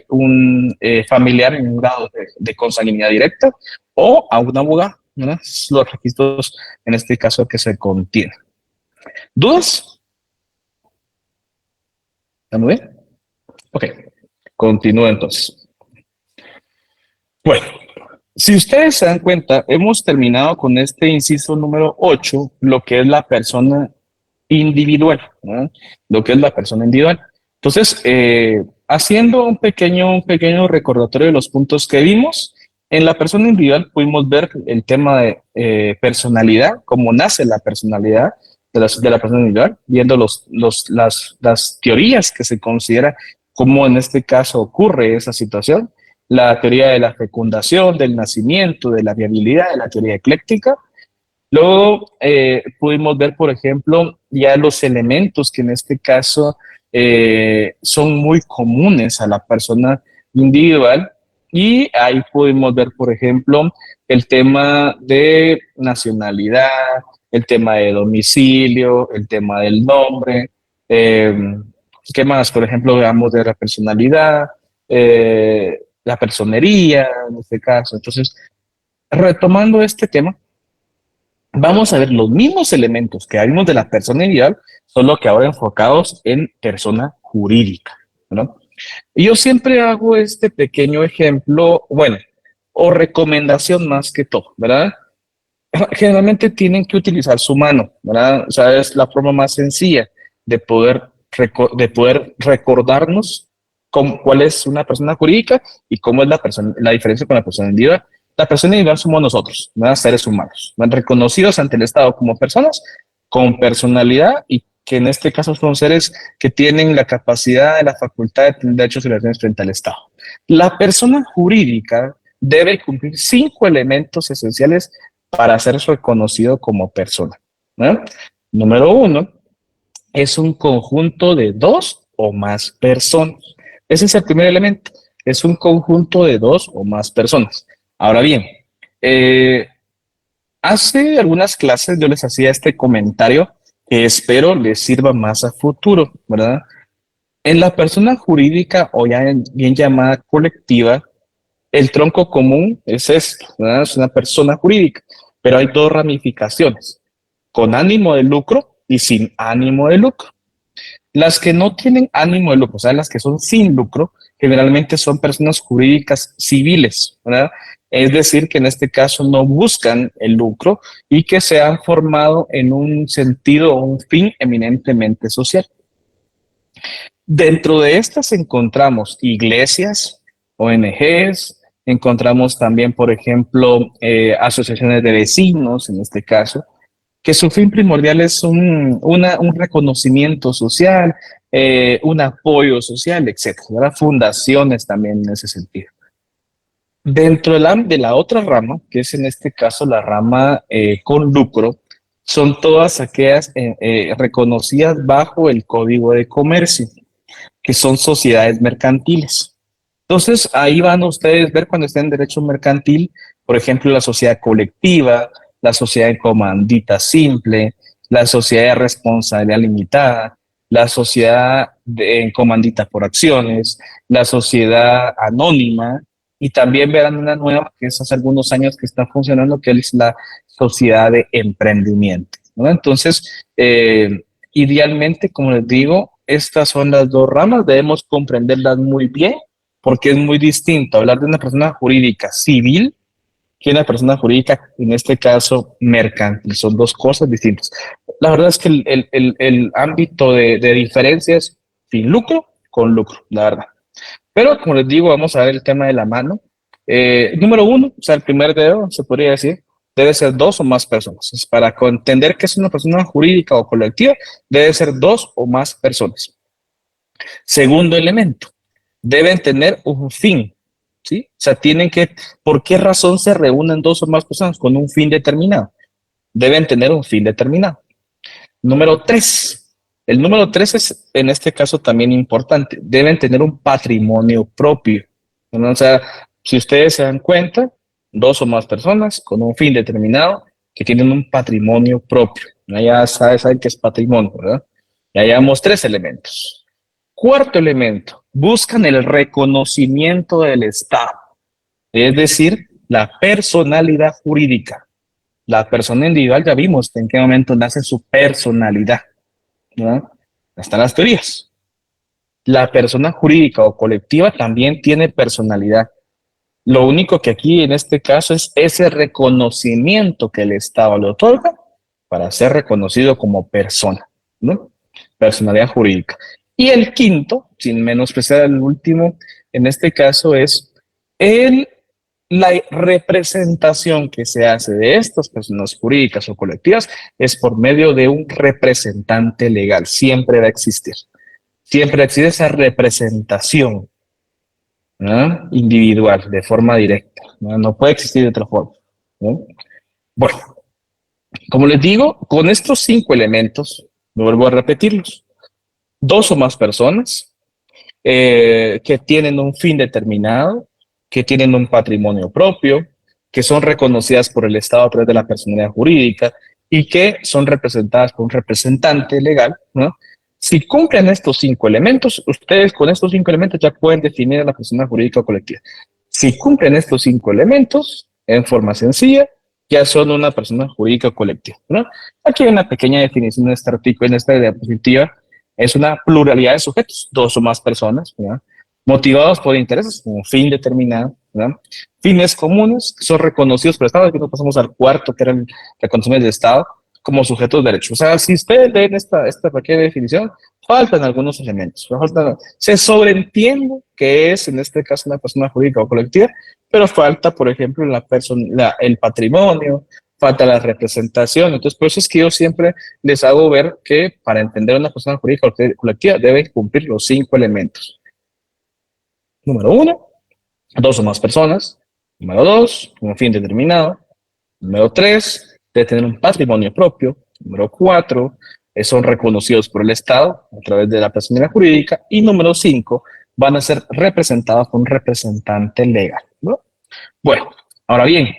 un familiar en un grado de consanguinidad directa o a un abogado, ¿verdad? Los requisitos en este caso que se contienen. ¿Dudas? ¿Está muy bien? Ok, continúo entonces. Bueno, si ustedes se dan cuenta, hemos terminado con este inciso número 8, lo que es la persona individual, ¿no? Lo que es la persona individual. Entonces, haciendo un pequeño recordatorio de los puntos que vimos, en la persona individual pudimos ver el tema de personalidad, cómo nace la personalidad de la persona individual, viendo las teorías que se considera cómo en este caso ocurre esa situación, la teoría de la fecundación, del nacimiento, de la viabilidad, de la teoría ecléctica. Luego pudimos ver, por ejemplo, ya los elementos que en este caso son muy comunes a la persona individual, y ahí pudimos ver, por ejemplo, el tema de nacionalidad, el tema de domicilio, el tema del nombre, ¿qué más? Por ejemplo, veamos de la personalidad, la personería, en este caso. Entonces, retomando este tema, vamos a ver los mismos elementos que vimos de la persona individual, solo que ahora enfocados en persona jurídica, ¿no? Y yo siempre hago este pequeño ejemplo, bueno, o recomendación más que todo, ¿verdad? Generalmente tienen que utilizar su mano, ¿verdad? O sea, es la forma más sencilla de poder, recordarnos cuál es una persona jurídica y cómo es la diferencia con la persona individual. La persona individual somos nosotros, ¿verdad? Seres humanos, ¿verdad? Reconocidos ante el Estado como personas con personalidad y que en este caso son seres que tienen la capacidad, la facultad de tener derechos y obligaciones frente al Estado. La persona jurídica debe cumplir 5 elementos esenciales para ser reconocido como persona, ¿no? Número 1, es un conjunto de 2 o más personas. Ese es el primer elemento, es un conjunto de 2 o más personas. Ahora bien, hace algunas clases yo les hacía este comentario que espero les sirva más a futuro, ¿verdad? En la persona jurídica o ya bien llamada colectiva, el tronco común es esto, ¿verdad? Es una persona jurídica, pero hay 2 ramificaciones, con ánimo de lucro y sin ánimo de lucro. Las que no tienen ánimo de lucro, o sea, las que son sin lucro, generalmente son personas jurídicas civiles, ¿verdad? Es decir, que en este caso no buscan el lucro y que se han formado en un sentido o un fin eminentemente social. Dentro de estas encontramos iglesias, ONGs, encontramos también, por ejemplo, asociaciones de vecinos, en este caso, que su fin primordial es un reconocimiento social, un apoyo social, etcétera. Fundaciones también en ese sentido. Dentro de la otra rama, que es en este caso la rama con lucro, son todas aquellas reconocidas bajo el Código de Comercio, que son sociedades mercantiles. Entonces, ahí van ustedes ver cuando estén en derecho mercantil, por ejemplo, la sociedad colectiva, la sociedad en comandita simple, la sociedad de responsabilidad limitada, la sociedad en comandita por acciones, la sociedad anónima, y también verán una nueva que es hace algunos años que está funcionando, que es la sociedad de emprendimiento, ¿no? Entonces, idealmente, como les digo, estas son las 2 ramas, debemos comprenderlas muy bien, porque es muy distinto hablar de una persona jurídica civil que una persona jurídica, en este caso mercantil. Son 2 cosas distintas. La verdad es que el ámbito de diferencia es sin lucro con lucro, la verdad. Pero como les digo, vamos a ver el tema de la mano. Número 1, o sea, el primer dedo, se podría decir, debe ser 2 o más personas. Para entender que es una persona jurídica o colectiva, debe ser 2 o más personas. Segundo elemento, deben tener un fin, ¿sí? O sea, tienen que, ¿por qué razón se reúnen 2 o más personas con un fin determinado? Deben tener un fin determinado. Número 3, el número 3 es en este caso también importante, deben tener un patrimonio propio, ¿no? O sea, si ustedes se dan cuenta, 2 o más personas con un fin determinado que tienen un patrimonio propio. Ya saben qué es patrimonio, ¿verdad? Ya llevamos 3 elementos. Cuarto elemento, buscan el reconocimiento del Estado, es decir, la personalidad jurídica. La persona individual ya vimos en qué momento nace su personalidad, ¿no? Están las teorías. La persona jurídica o colectiva también tiene personalidad. Lo único que aquí en este caso es ese reconocimiento que el Estado le otorga para ser reconocido como persona, ¿no? Personalidad jurídica. Y el quinto, sin menospreciar el último, en este caso es la representación que se hace de estas personas jurídicas o colectivas es por medio de un representante legal. Siempre va a existir. Siempre existe esa representación, ¿no? Individual, de forma directa. No puede existir de otra forma, ¿no? Bueno, como les digo, con estos 5 elementos, me vuelvo a repetirlos. 2 o más personas que tienen un fin determinado, que tienen un patrimonio propio, que son reconocidas por el Estado a través de la personalidad jurídica y que son representadas por un representante legal, ¿no? Si cumplen estos 5 elementos, ustedes con estos 5 elementos ya pueden definir a la persona jurídica o colectiva. Si cumplen estos 5 elementos en forma sencilla, ya son una persona jurídica o colectiva, ¿no? Aquí hay una pequeña definición en este artículo, en esta diapositiva, es una pluralidad de sujetos, dos o más personas, ¿verdad? Motivados por intereses, un fin determinado, ¿verdad? Fines comunes, que son reconocidos por el Estado, aquí nos pasamos al cuarto, que era el reconocimiento del Estado, como sujetos de derecho. O sea, si ustedes leen esta pequeña definición, faltan algunos elementos. Se sobreentiende que es, en este caso, una persona jurídica o colectiva, pero falta, por ejemplo, el patrimonio, falta la representación. Entonces, por eso es que yo siempre les hago ver que para entender una persona jurídica o colectiva deben cumplir los 5 elementos. Número 1, dos o más personas. Número 2, un fin determinado. Número 3, debe tener un patrimonio propio. Número 4, son reconocidos por el Estado a través de la personalidad jurídica. Y número 5, van a ser representados por un representante legal, ¿no? Bueno, ahora bien,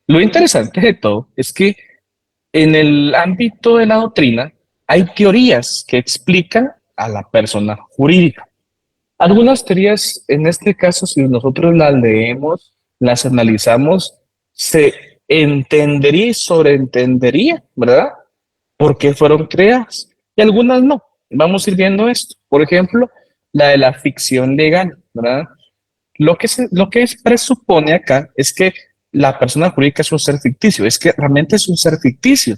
lo interesante de todo es que en el ámbito de la doctrina hay teorías que explican a la persona jurídica. Algunas teorías, en este caso, si nosotros las leemos, las analizamos, se entendería y sobreentendería, ¿verdad? ¿Por qué fueron creadas? Y algunas no. Vamos a ir viendo esto. Por ejemplo, la de la ficción legal, ¿verdad? Lo que presupone acá es que la persona jurídica es un ser ficticio, es que realmente es un ser ficticio.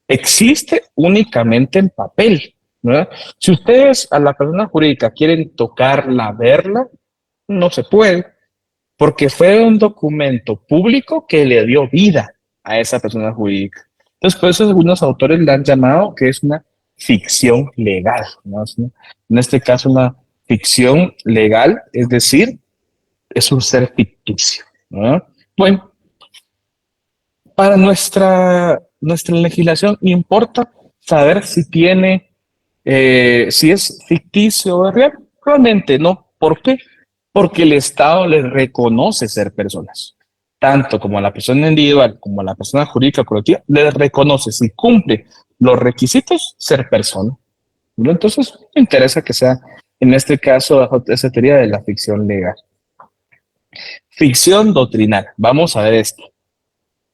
Existe únicamente en papel, ¿verdad? Si ustedes a la persona jurídica quieren tocarla, verla, no se puede, porque fue un documento público que le dio vida a esa persona jurídica. Entonces, por eso algunos autores la han llamado que es una ficción legal, ¿no? En este caso, una ficción legal, es decir, es un ser ficticio, ¿no? Bueno, para nuestra legislación importa saber si tiene, si es ficticio o real. Realmente no. ¿Por qué? Porque el Estado les reconoce ser personas. Tanto como a la persona individual como a la persona jurídica colectiva, les reconoce, si cumple los requisitos, ser persona, ¿no? Entonces, me interesa que sea, en este caso, bajo esa teoría de la ficción legal. Ficción doctrinal. Vamos a ver esto.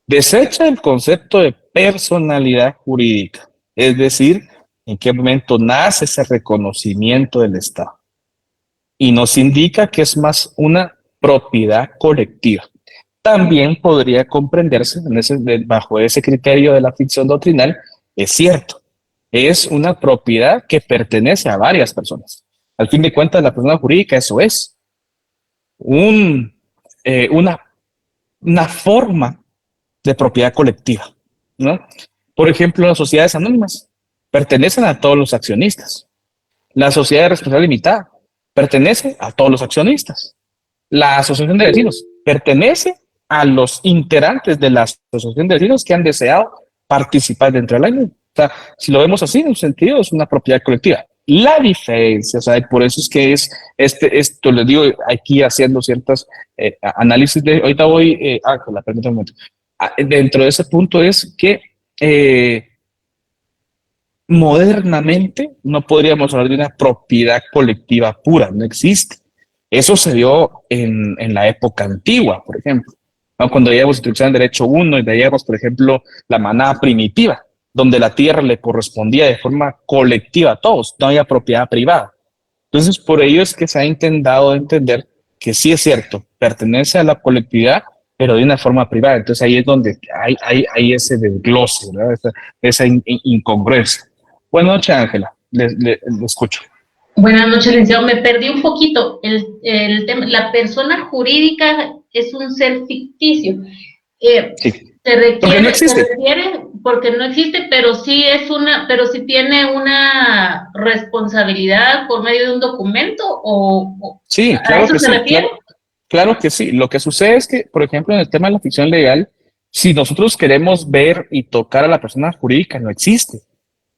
Desecha el concepto de personalidad jurídica, es decir, en qué momento nace ese reconocimiento del Estado. Y nos indica que es más una propiedad colectiva. También podría comprenderse bajo ese criterio de la ficción doctrinal, es cierto, es una propiedad que pertenece a varias personas. Al fin de cuentas, la persona jurídica eso es una forma de propiedad colectiva, ¿no? Por ejemplo, las sociedades anónimas pertenecen a todos los accionistas. La sociedad de responsabilidad limitada pertenece a todos los accionistas. La asociación de vecinos pertenece a los integrantes de la asociación de vecinos que han deseado participar dentro del año. O sea, si lo vemos así, en un sentido, es una propiedad colectiva. La diferencia, o sea, por eso es que es esto les digo aquí haciendo ciertos análisis de, ahorita voy, permítame un momento. Dentro de ese punto es que modernamente no podríamos hablar de una propiedad colectiva pura, no existe. Eso se dio en la época antigua, por ejemplo, ¿no? Cuando veíamos instrucción en Derecho 1 y veíamos, por ejemplo, la manada primitiva, donde la tierra le correspondía de forma colectiva a todos, no había propiedad privada. Entonces, por ello es que se ha intentado entender que sí es cierto, pertenece a la colectividad, pero de una forma privada. Entonces ahí es donde hay ese desglose, ¿verdad? Esa incongruencia. Buenas noches, Ángela, le escucho. Buenas noches, licenciado. Me perdí un poquito. El tema, la persona jurídica es un ser ficticio. Sí. Se requiere, porque no existe. se requiere porque no existe, pero sí tiene una responsabilidad por medio de un documento o sí, claro, ¿a eso que se sí, refiere? claro que sí. Lo que sucede es que, por ejemplo, en el tema de la ficción legal, si nosotros queremos ver y tocar a la persona jurídica, no existe,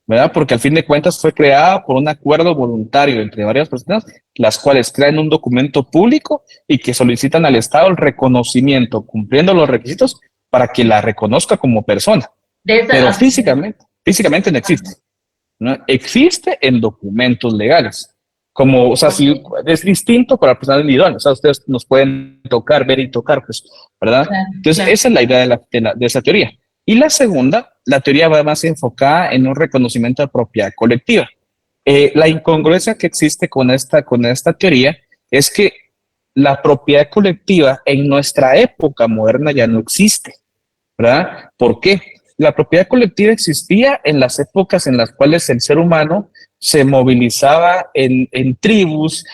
¿verdad? Porque al fin de cuentas fue creada por un acuerdo voluntario entre varias personas, las cuales crean un documento público y que solicitan al Estado el reconocimiento, cumpliendo los requisitos para que la reconozca como persona. Pero físicamente no existe, ¿no? Existe en documentos legales. Como, o sea, si es distinto para la persona individual, o sea, ustedes nos pueden tocar, ver y tocar, pues, ¿verdad? Claro, Entonces, claro. esa es la idea de esa teoría. Y la segunda, la teoría va más enfocada en un reconocimiento de propiedad colectiva. La incongruencia que existe con esta teoría es que la propiedad colectiva en nuestra época moderna ya no existe, ¿verdad? ¿Por qué? La propiedad colectiva existía en las épocas en las cuales el ser humano se movilizaba en tribus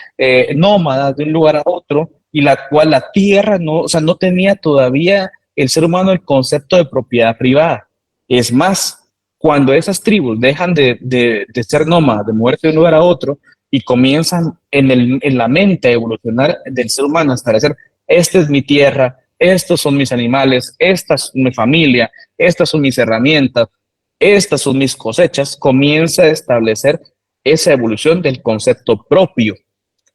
nómadas de un lugar a otro y la cual la tierra no, o sea, no tenía todavía el ser humano el concepto de propiedad privada. Es más, cuando esas tribus dejan de ser nómadas, de moverse de un lugar a otro y comienzan en la mente a evolucionar del ser humano a establecer, esta es mi tierra, estos son mis animales, esta es mi familia, estas son mis herramientas, estas son mis cosechas, comienza a establecer esa evolución del concepto propio,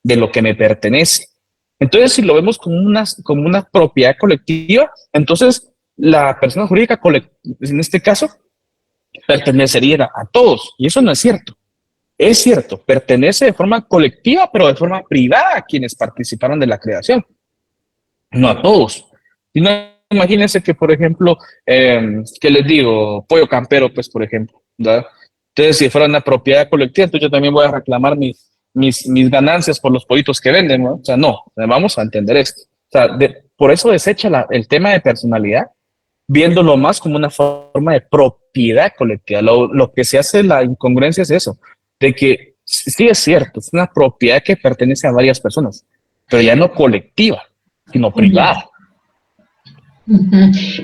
de lo que me pertenece. Entonces, si lo vemos como una propiedad colectiva, entonces la persona jurídica, en este caso, pertenecería a todos, y eso no es cierto. Es cierto, pertenece de forma colectiva, pero de forma privada a quienes participaron de la creación, no a todos. Y no, imagínense que, por ejemplo, que les digo, pollo campero, pues, por ejemplo, ¿verdad? Entonces, si fuera una propiedad colectiva, entonces yo también voy a reclamar mis ganancias por los pollitos que venden, ¿no? O sea, no, vamos a entender esto. O sea, por eso desecha el tema de personalidad, viéndolo más como una forma de propiedad colectiva. Lo que se hace la incongruencia es eso, de que sí es cierto, es una propiedad que pertenece a varias personas, pero ya no colectiva, sino privada.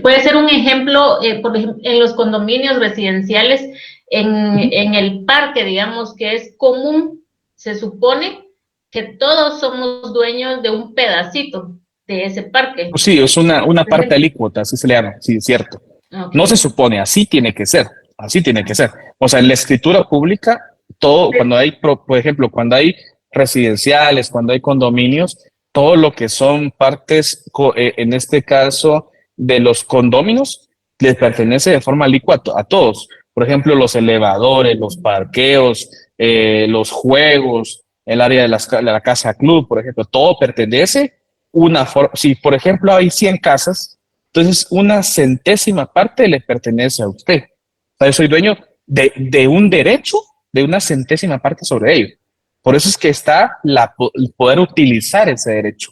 Puede ser un ejemplo, por ejemplo, en los condominios residenciales, en el parque, digamos, que es común, se supone que todos somos dueños de un pedacito de ese parque. Sí, es una parte alícuota, así se le llama, sí, es cierto. Okay. No se supone, así tiene que ser, así tiene que ser. O sea, en la escritura pública, todo, cuando hay, por ejemplo, cuando hay residenciales, cuando hay condominios, todo lo que son partes, en este caso, de los condóminos, les pertenece de forma alícuota a todos. Por ejemplo, los elevadores, los parqueos, los juegos, el área de la casa club, por ejemplo, todo pertenece una forma. Si, por ejemplo, hay 100 casas, entonces una centésima parte le pertenece a usted. O sea, yo soy dueño de un derecho de una centésima parte sobre ello. Por eso es que está el poder utilizar ese derecho.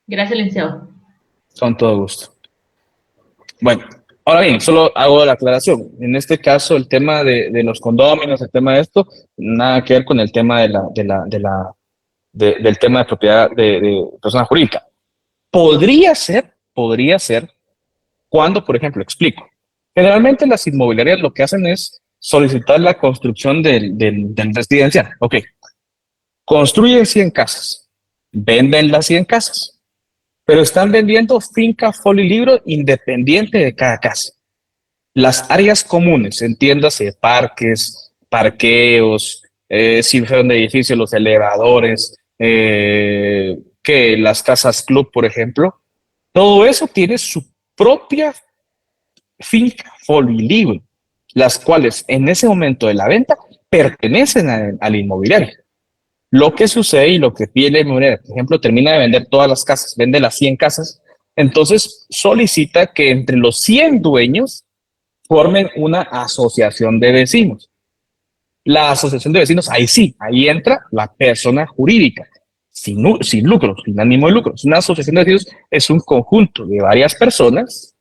Gracias, licenciado. Con todo gusto. Bueno, ahora bien, solo hago la aclaración. En este caso, el tema de los condóminos, el tema de esto, nada que ver con el tema del tema de propiedad de persona jurídica. Podría ser cuando, por ejemplo, explico. Generalmente las inmobiliarias lo que hacen es solicitar la construcción del residencial. Ok, construyen 100 casas, venden las 100 casas, pero están vendiendo finca, folilibro independiente de cada casa. Las áreas comunes, entiéndase, parques, parqueos, si fueron de edificios, los elevadores, que las casas club, por ejemplo, todo eso tiene su propia finca, folilibro, las cuales en ese momento de la venta pertenecen al inmobiliario. Lo que sucede y lo que pide la inmobiliaria, por ejemplo, termina de vender todas las casas, vende las 100 casas, entonces solicita que entre los 100 dueños formen una asociación de vecinos. La asociación de vecinos, ahí sí, ahí entra la persona jurídica, sin lucro, sin ánimo de lucro. Una asociación de vecinos es un conjunto de varias personas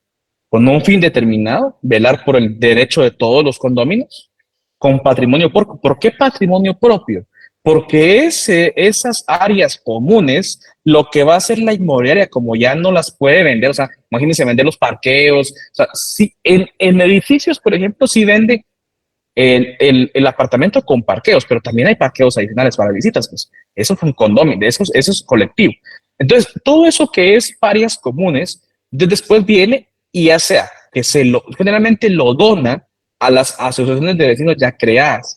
con un fin determinado, velar por el derecho de todos los condóminos, con patrimonio propio. ¿Por qué patrimonio propio? Porque esas áreas comunes, lo que va a hacer la inmobiliaria, como ya no las puede vender, o sea, imagínense vender los parqueos, o sea, si en edificios, por ejemplo, sí vende el apartamento con parqueos, pero también hay parqueos adicionales para visitas, pues eso es un condominio, eso es colectivo. Entonces, todo eso que es áreas comunes, después viene y ya sea que generalmente lo dona a las asociaciones de vecinos ya creadas.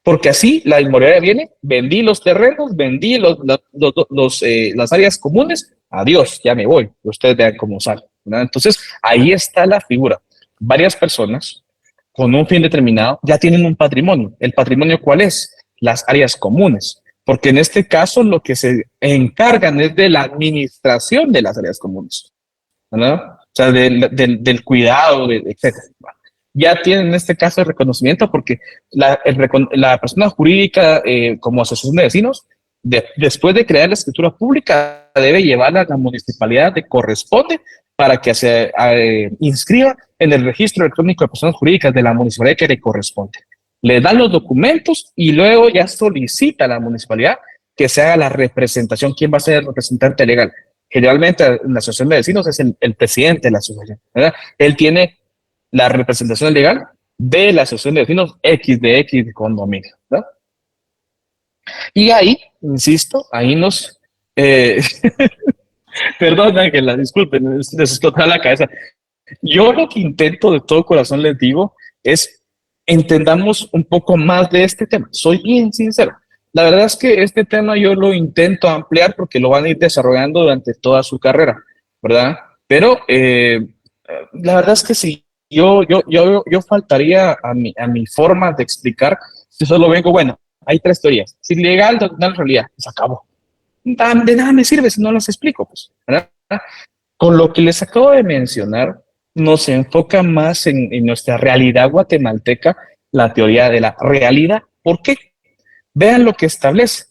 Porque así la inmobiliaria viene, vendí los terrenos, vendí las áreas comunes, adiós, ya me voy, ustedes vean cómo sale, ¿verdad? Entonces, ahí está la figura. Varias personas con un fin determinado ya tienen un patrimonio. ¿El patrimonio cuál es? las áreas comunes, porque en este caso lo que se encargan es de la administración de las áreas comunes, ¿no? O sea, del cuidado, etcétera. Ya tienen en este caso el reconocimiento porque la persona jurídica como asociación de vecinos, después de crear la escritura pública, debe llevarla a la municipalidad que corresponde para que se inscriba en el registro electrónico de personas jurídicas de la municipalidad que le corresponde. Le dan los documentos y luego ya solicita a la municipalidad que se haga la representación. ¿Quién va a ser el representante legal? Generalmente en la asociación de vecinos es el presidente de la asociación, ¿verdad? Él tiene la representación legal de la asociación de vecinos X de condominio, ¿verdad? Y ahí, insisto, ahí nos... perdón, Ángela, disculpen, les explotó la cabeza. Yo lo que intento de todo corazón les digo es entendamos un poco más de este tema. Soy bien sincero. La verdad es que este tema yo lo intento ampliar porque lo van a ir desarrollando durante toda su carrera, ¿verdad? Pero la verdad es que sí, yo faltaría a mi forma de explicar si solo vengo, bueno, hay 3 teorías. Si legal, doctrinal, realidad, se acabó. De nada me sirve si no las explico, pues, ¿verdad? Con lo que les acabo de mencionar, nos enfoca más en nuestra realidad guatemalteca, la teoría de la realidad. ¿Por qué? Vean lo que establece.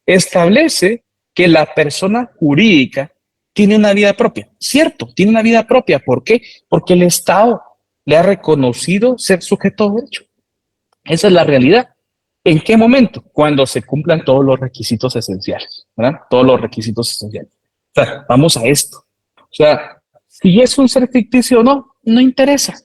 Establece que la persona jurídica tiene una vida propia. Cierto, tiene una vida propia. ¿Por qué? Porque el Estado le ha reconocido ser sujeto de derecho. Esa es la realidad. ¿En qué momento? Cuando se cumplan todos los requisitos esenciales, ¿verdad? Todos los requisitos esenciales. O sea, vamos a esto. O sea, si es un ser ficticio o no, no interesa.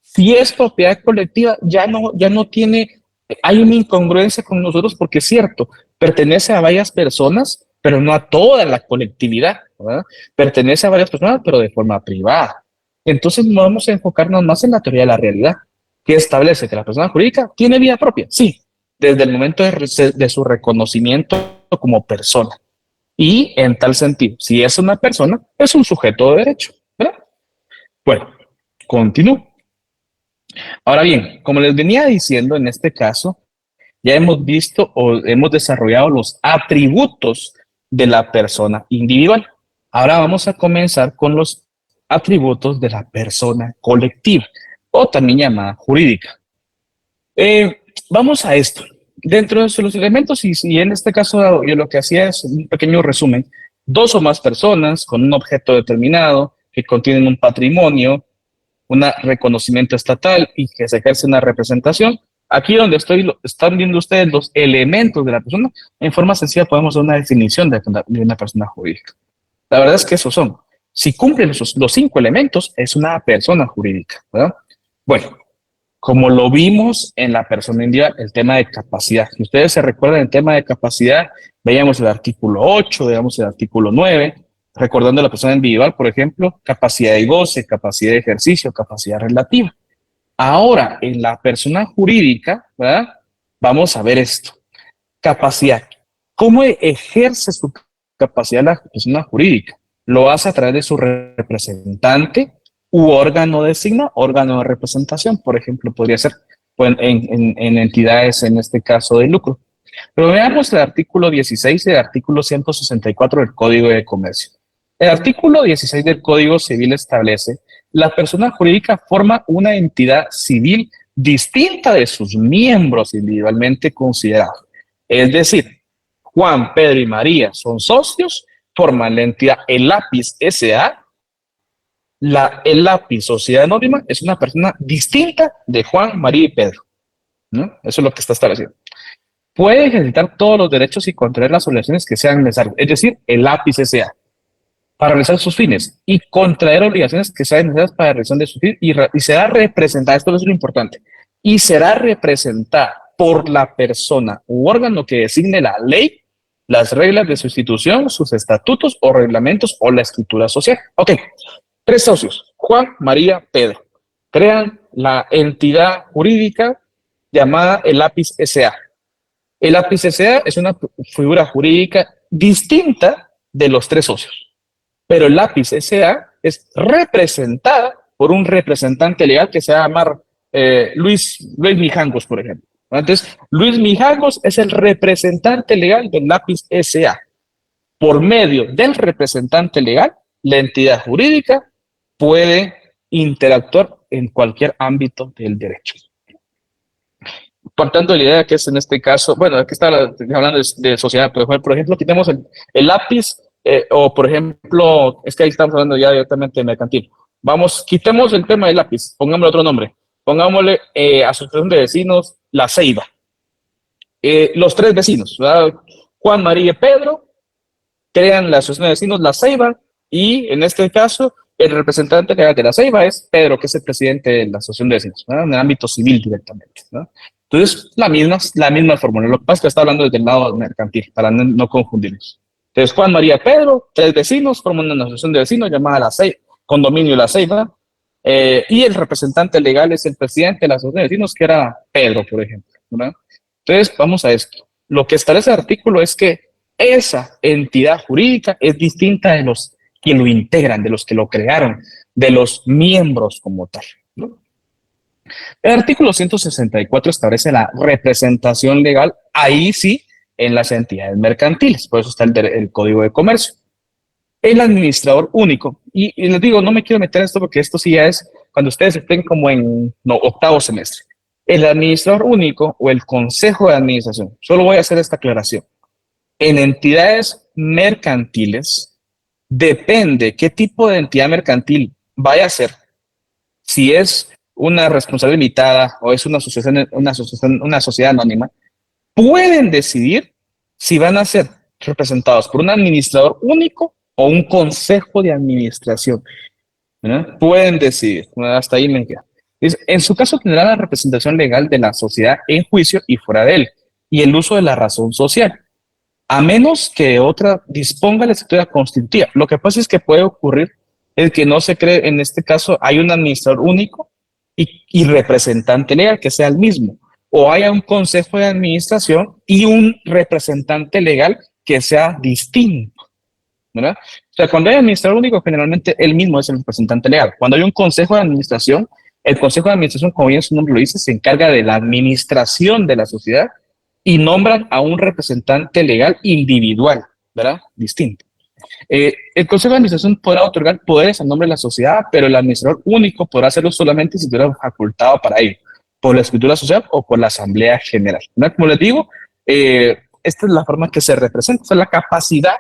Si es propiedad colectiva, ya no tiene, hay una incongruencia con nosotros porque es cierto, pertenece a varias personas, pero no a toda la colectividad, ¿verdad? Pertenece a varias personas, pero de forma privada. Entonces vamos a enfocarnos más en la teoría de la realidad, que establece que la persona jurídica tiene vida propia, sí, desde el momento de su reconocimiento como persona. Y en tal sentido, si es una persona, es un sujeto de derecho, ¿verdad? Bueno, continúo. Ahora bien, como les venía diciendo, en este caso, ya hemos visto o hemos desarrollado los atributos de la persona individual. Ahora vamos a comenzar con los atributos de la persona colectiva, o también llamada jurídica. Vamos a esto. Dentro de los elementos, y en este caso yo lo que hacía es un pequeño resumen, 2 o más personas con un objeto determinado que contienen un patrimonio, un reconocimiento estatal y que se ejerce una representación. Aquí donde están viendo ustedes los elementos de la persona, en forma sencilla podemos dar una definición de una persona jurídica. La verdad es que esos son. Si cumplen los 5 elementos, es una persona jurídica, ¿verdad? Bueno, como lo vimos en la persona individual, el tema de capacidad. Si ustedes se recuerdan el tema de capacidad, veíamos el artículo 8, veíamos el artículo 9, recordando la persona individual, por ejemplo, capacidad de goce, capacidad de ejercicio, capacidad relativa. Ahora, en la persona jurídica, ¿verdad? Vamos a ver esto. Capacidad. ¿Cómo ejerce su capacidad la persona jurídica? Lo hace a través de su representante u órgano designado, órgano de representación, por ejemplo, podría ser en entidades, en este caso de lucro. Pero veamos el artículo 16 y el artículo 164 del Código de Comercio. El artículo 16 del Código Civil establece: la persona jurídica forma una entidad civil distinta de sus miembros individualmente considerados. Es decir, Juan, Pedro y María son socios, forman la entidad El Lápiz S.A. El Lápiz Sociedad Anónima es una persona distinta de Juan, María y Pedro, ¿no? Eso es lo que está establecido. Puede ejercitar todos los derechos y contraer las obligaciones que sean necesarias, es decir, el Lápiz S.A. para realizar sus fines y contraer obligaciones que sean necesarias para la realización de sus fines y será representada, esto es lo importante, y será representada por la persona u órgano que designe la ley, las reglas de su institución, sus estatutos o reglamentos o la escritura social. Ok, 3 socios, Juan, María, Pedro, crean la entidad jurídica llamada el Lápiz S.A. El Lápiz S.A. es una figura jurídica distinta de los 3 socios, pero el Lápiz S.A. es representada por un representante legal que se va a llamar Luis Mijangos, por ejemplo, Entonces, Luis Mijangos es el representante legal del Lápiz S.A. Por medio del representante legal, la entidad jurídica puede interactuar en cualquier ámbito del derecho. Por tanto, la idea que es en este caso, bueno, aquí está hablando de sociedad, pero por ejemplo, quitemos el lápiz, o por ejemplo, es que ahí estamos hablando ya directamente de mercantil. Vamos, quitemos el tema del lápiz, pongámosle otro nombre, pongámosle Asociación de Vecinos La Ceiba. Los tres vecinos, ¿verdad? Juan, María y Pedro, crean la Asociación de Vecinos La Ceiba, y en este caso, el representante legal de La Ceiba es Pedro, que es el presidente de la Asociación de Vecinos, ¿verdad? En el ámbito civil directamente, ¿no? Entonces, la misma fórmula. Lo que pasa es que está hablando desde el lado mercantil, para no confundirnos. Entonces, Juan, María, Pedro, tres vecinos, forman una asociación de vecinos llamada La Ceiba, Condominio La Ceiba, y el representante legal es el presidente de la asociación de vecinos, que era Pedro, por ejemplo, ¿verdad? Entonces, vamos a esto. Lo que establece el artículo es que esa entidad jurídica es distinta de los que lo integran, de los que lo crearon, de los miembros como tal, ¿no? El artículo 164 establece la representación legal, ahí sí, en las entidades mercantiles, por eso está el Código de Comercio. El administrador único, y les digo, no me quiero meter en esto porque esto sí ya es cuando ustedes estén como en octavo semestre. El administrador único o el consejo de administración, solo voy a hacer esta aclaración. En entidades mercantiles, depende qué tipo de entidad mercantil vaya a ser, si es una responsabilidad limitada o es una sociedad anónima, pueden decidir si van a ser representados por un administrador único o un consejo de administración, ¿verdad? Pueden decidir, hasta ahí me queda. En su caso tendrá la representación legal de la sociedad en juicio y fuera de él, y el uso de la razón social, a menos que otra disponga la escritura constitutiva. Lo que pasa es que puede ocurrir el que no se cree, en este caso hay un administrador único y representante legal que sea el mismo, o haya un consejo de administración y un representante legal que sea distinto, ¿verdad? O sea, cuando hay administrador único, generalmente él mismo es el representante legal. Cuando hay un consejo de administración, el consejo de administración, como bien su nombre lo dice, se encarga de la administración de la sociedad y nombran a un representante legal individual, ¿verdad? Distinto. El Consejo de Administración podrá otorgar poderes en nombre de la sociedad, pero el administrador único podrá hacerlo solamente si estuviera facultado para ello, por la escritura social o por la Asamblea General, ¿no? Como les digo, esta es la forma que se representa, o sea, la capacidad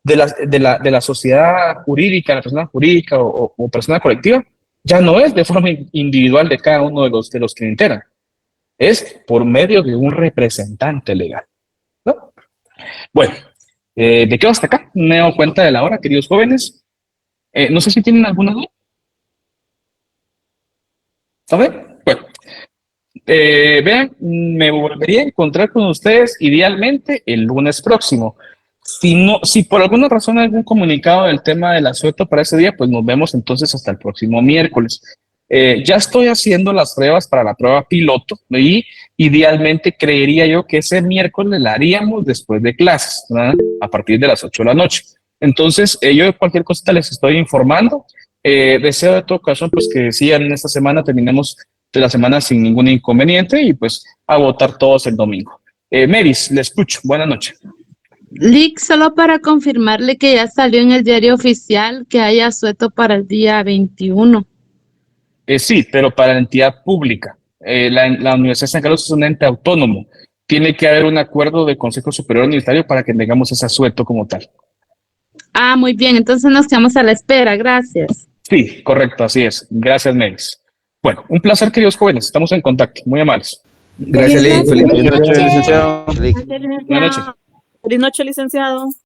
de la sociedad jurídica, la persona jurídica o persona colectiva, ya no es de forma individual de cada uno de los que lo integran, es por medio de un representante legal, ¿no? Bueno, ¿de qué hasta acá? Me he dado cuenta de la hora, queridos jóvenes. No sé si tienen alguna duda. ¿Está bien? Bueno, vean, me volvería a encontrar con ustedes idealmente el lunes próximo. Si por alguna razón hay algún comunicado del tema del asueto para ese día, pues nos vemos entonces hasta el próximo miércoles. Ya estoy haciendo las pruebas para la prueba piloto y idealmente creería yo que ese miércoles la haríamos después de clases, ¿verdad? A partir de las 8 de la noche. Entonces, yo de cualquier cosa les estoy informando. Deseo de toda ocasión pues que sigan esta semana, terminemos de la semana sin ningún inconveniente y pues a votar todos el domingo. Meris, le escucho. Buenas noches. Lick, solo para confirmarle que ya salió en el diario oficial que hay asueto para el día 21. Sí, pero para la entidad pública. La Universidad de San Carlos es un ente autónomo. Tiene que haber un acuerdo del Consejo Superior Universitario para que tengamos ese asueto como tal. Ah, muy bien, entonces nos quedamos a la espera, gracias. Sí, correcto, así es. Gracias, Melis. Bueno, un placer, queridos jóvenes. Estamos en contacto. Muy amables. Gracias, Lick. Feliz noche, licenciado. Buenas noches. Feliz noche, licenciado.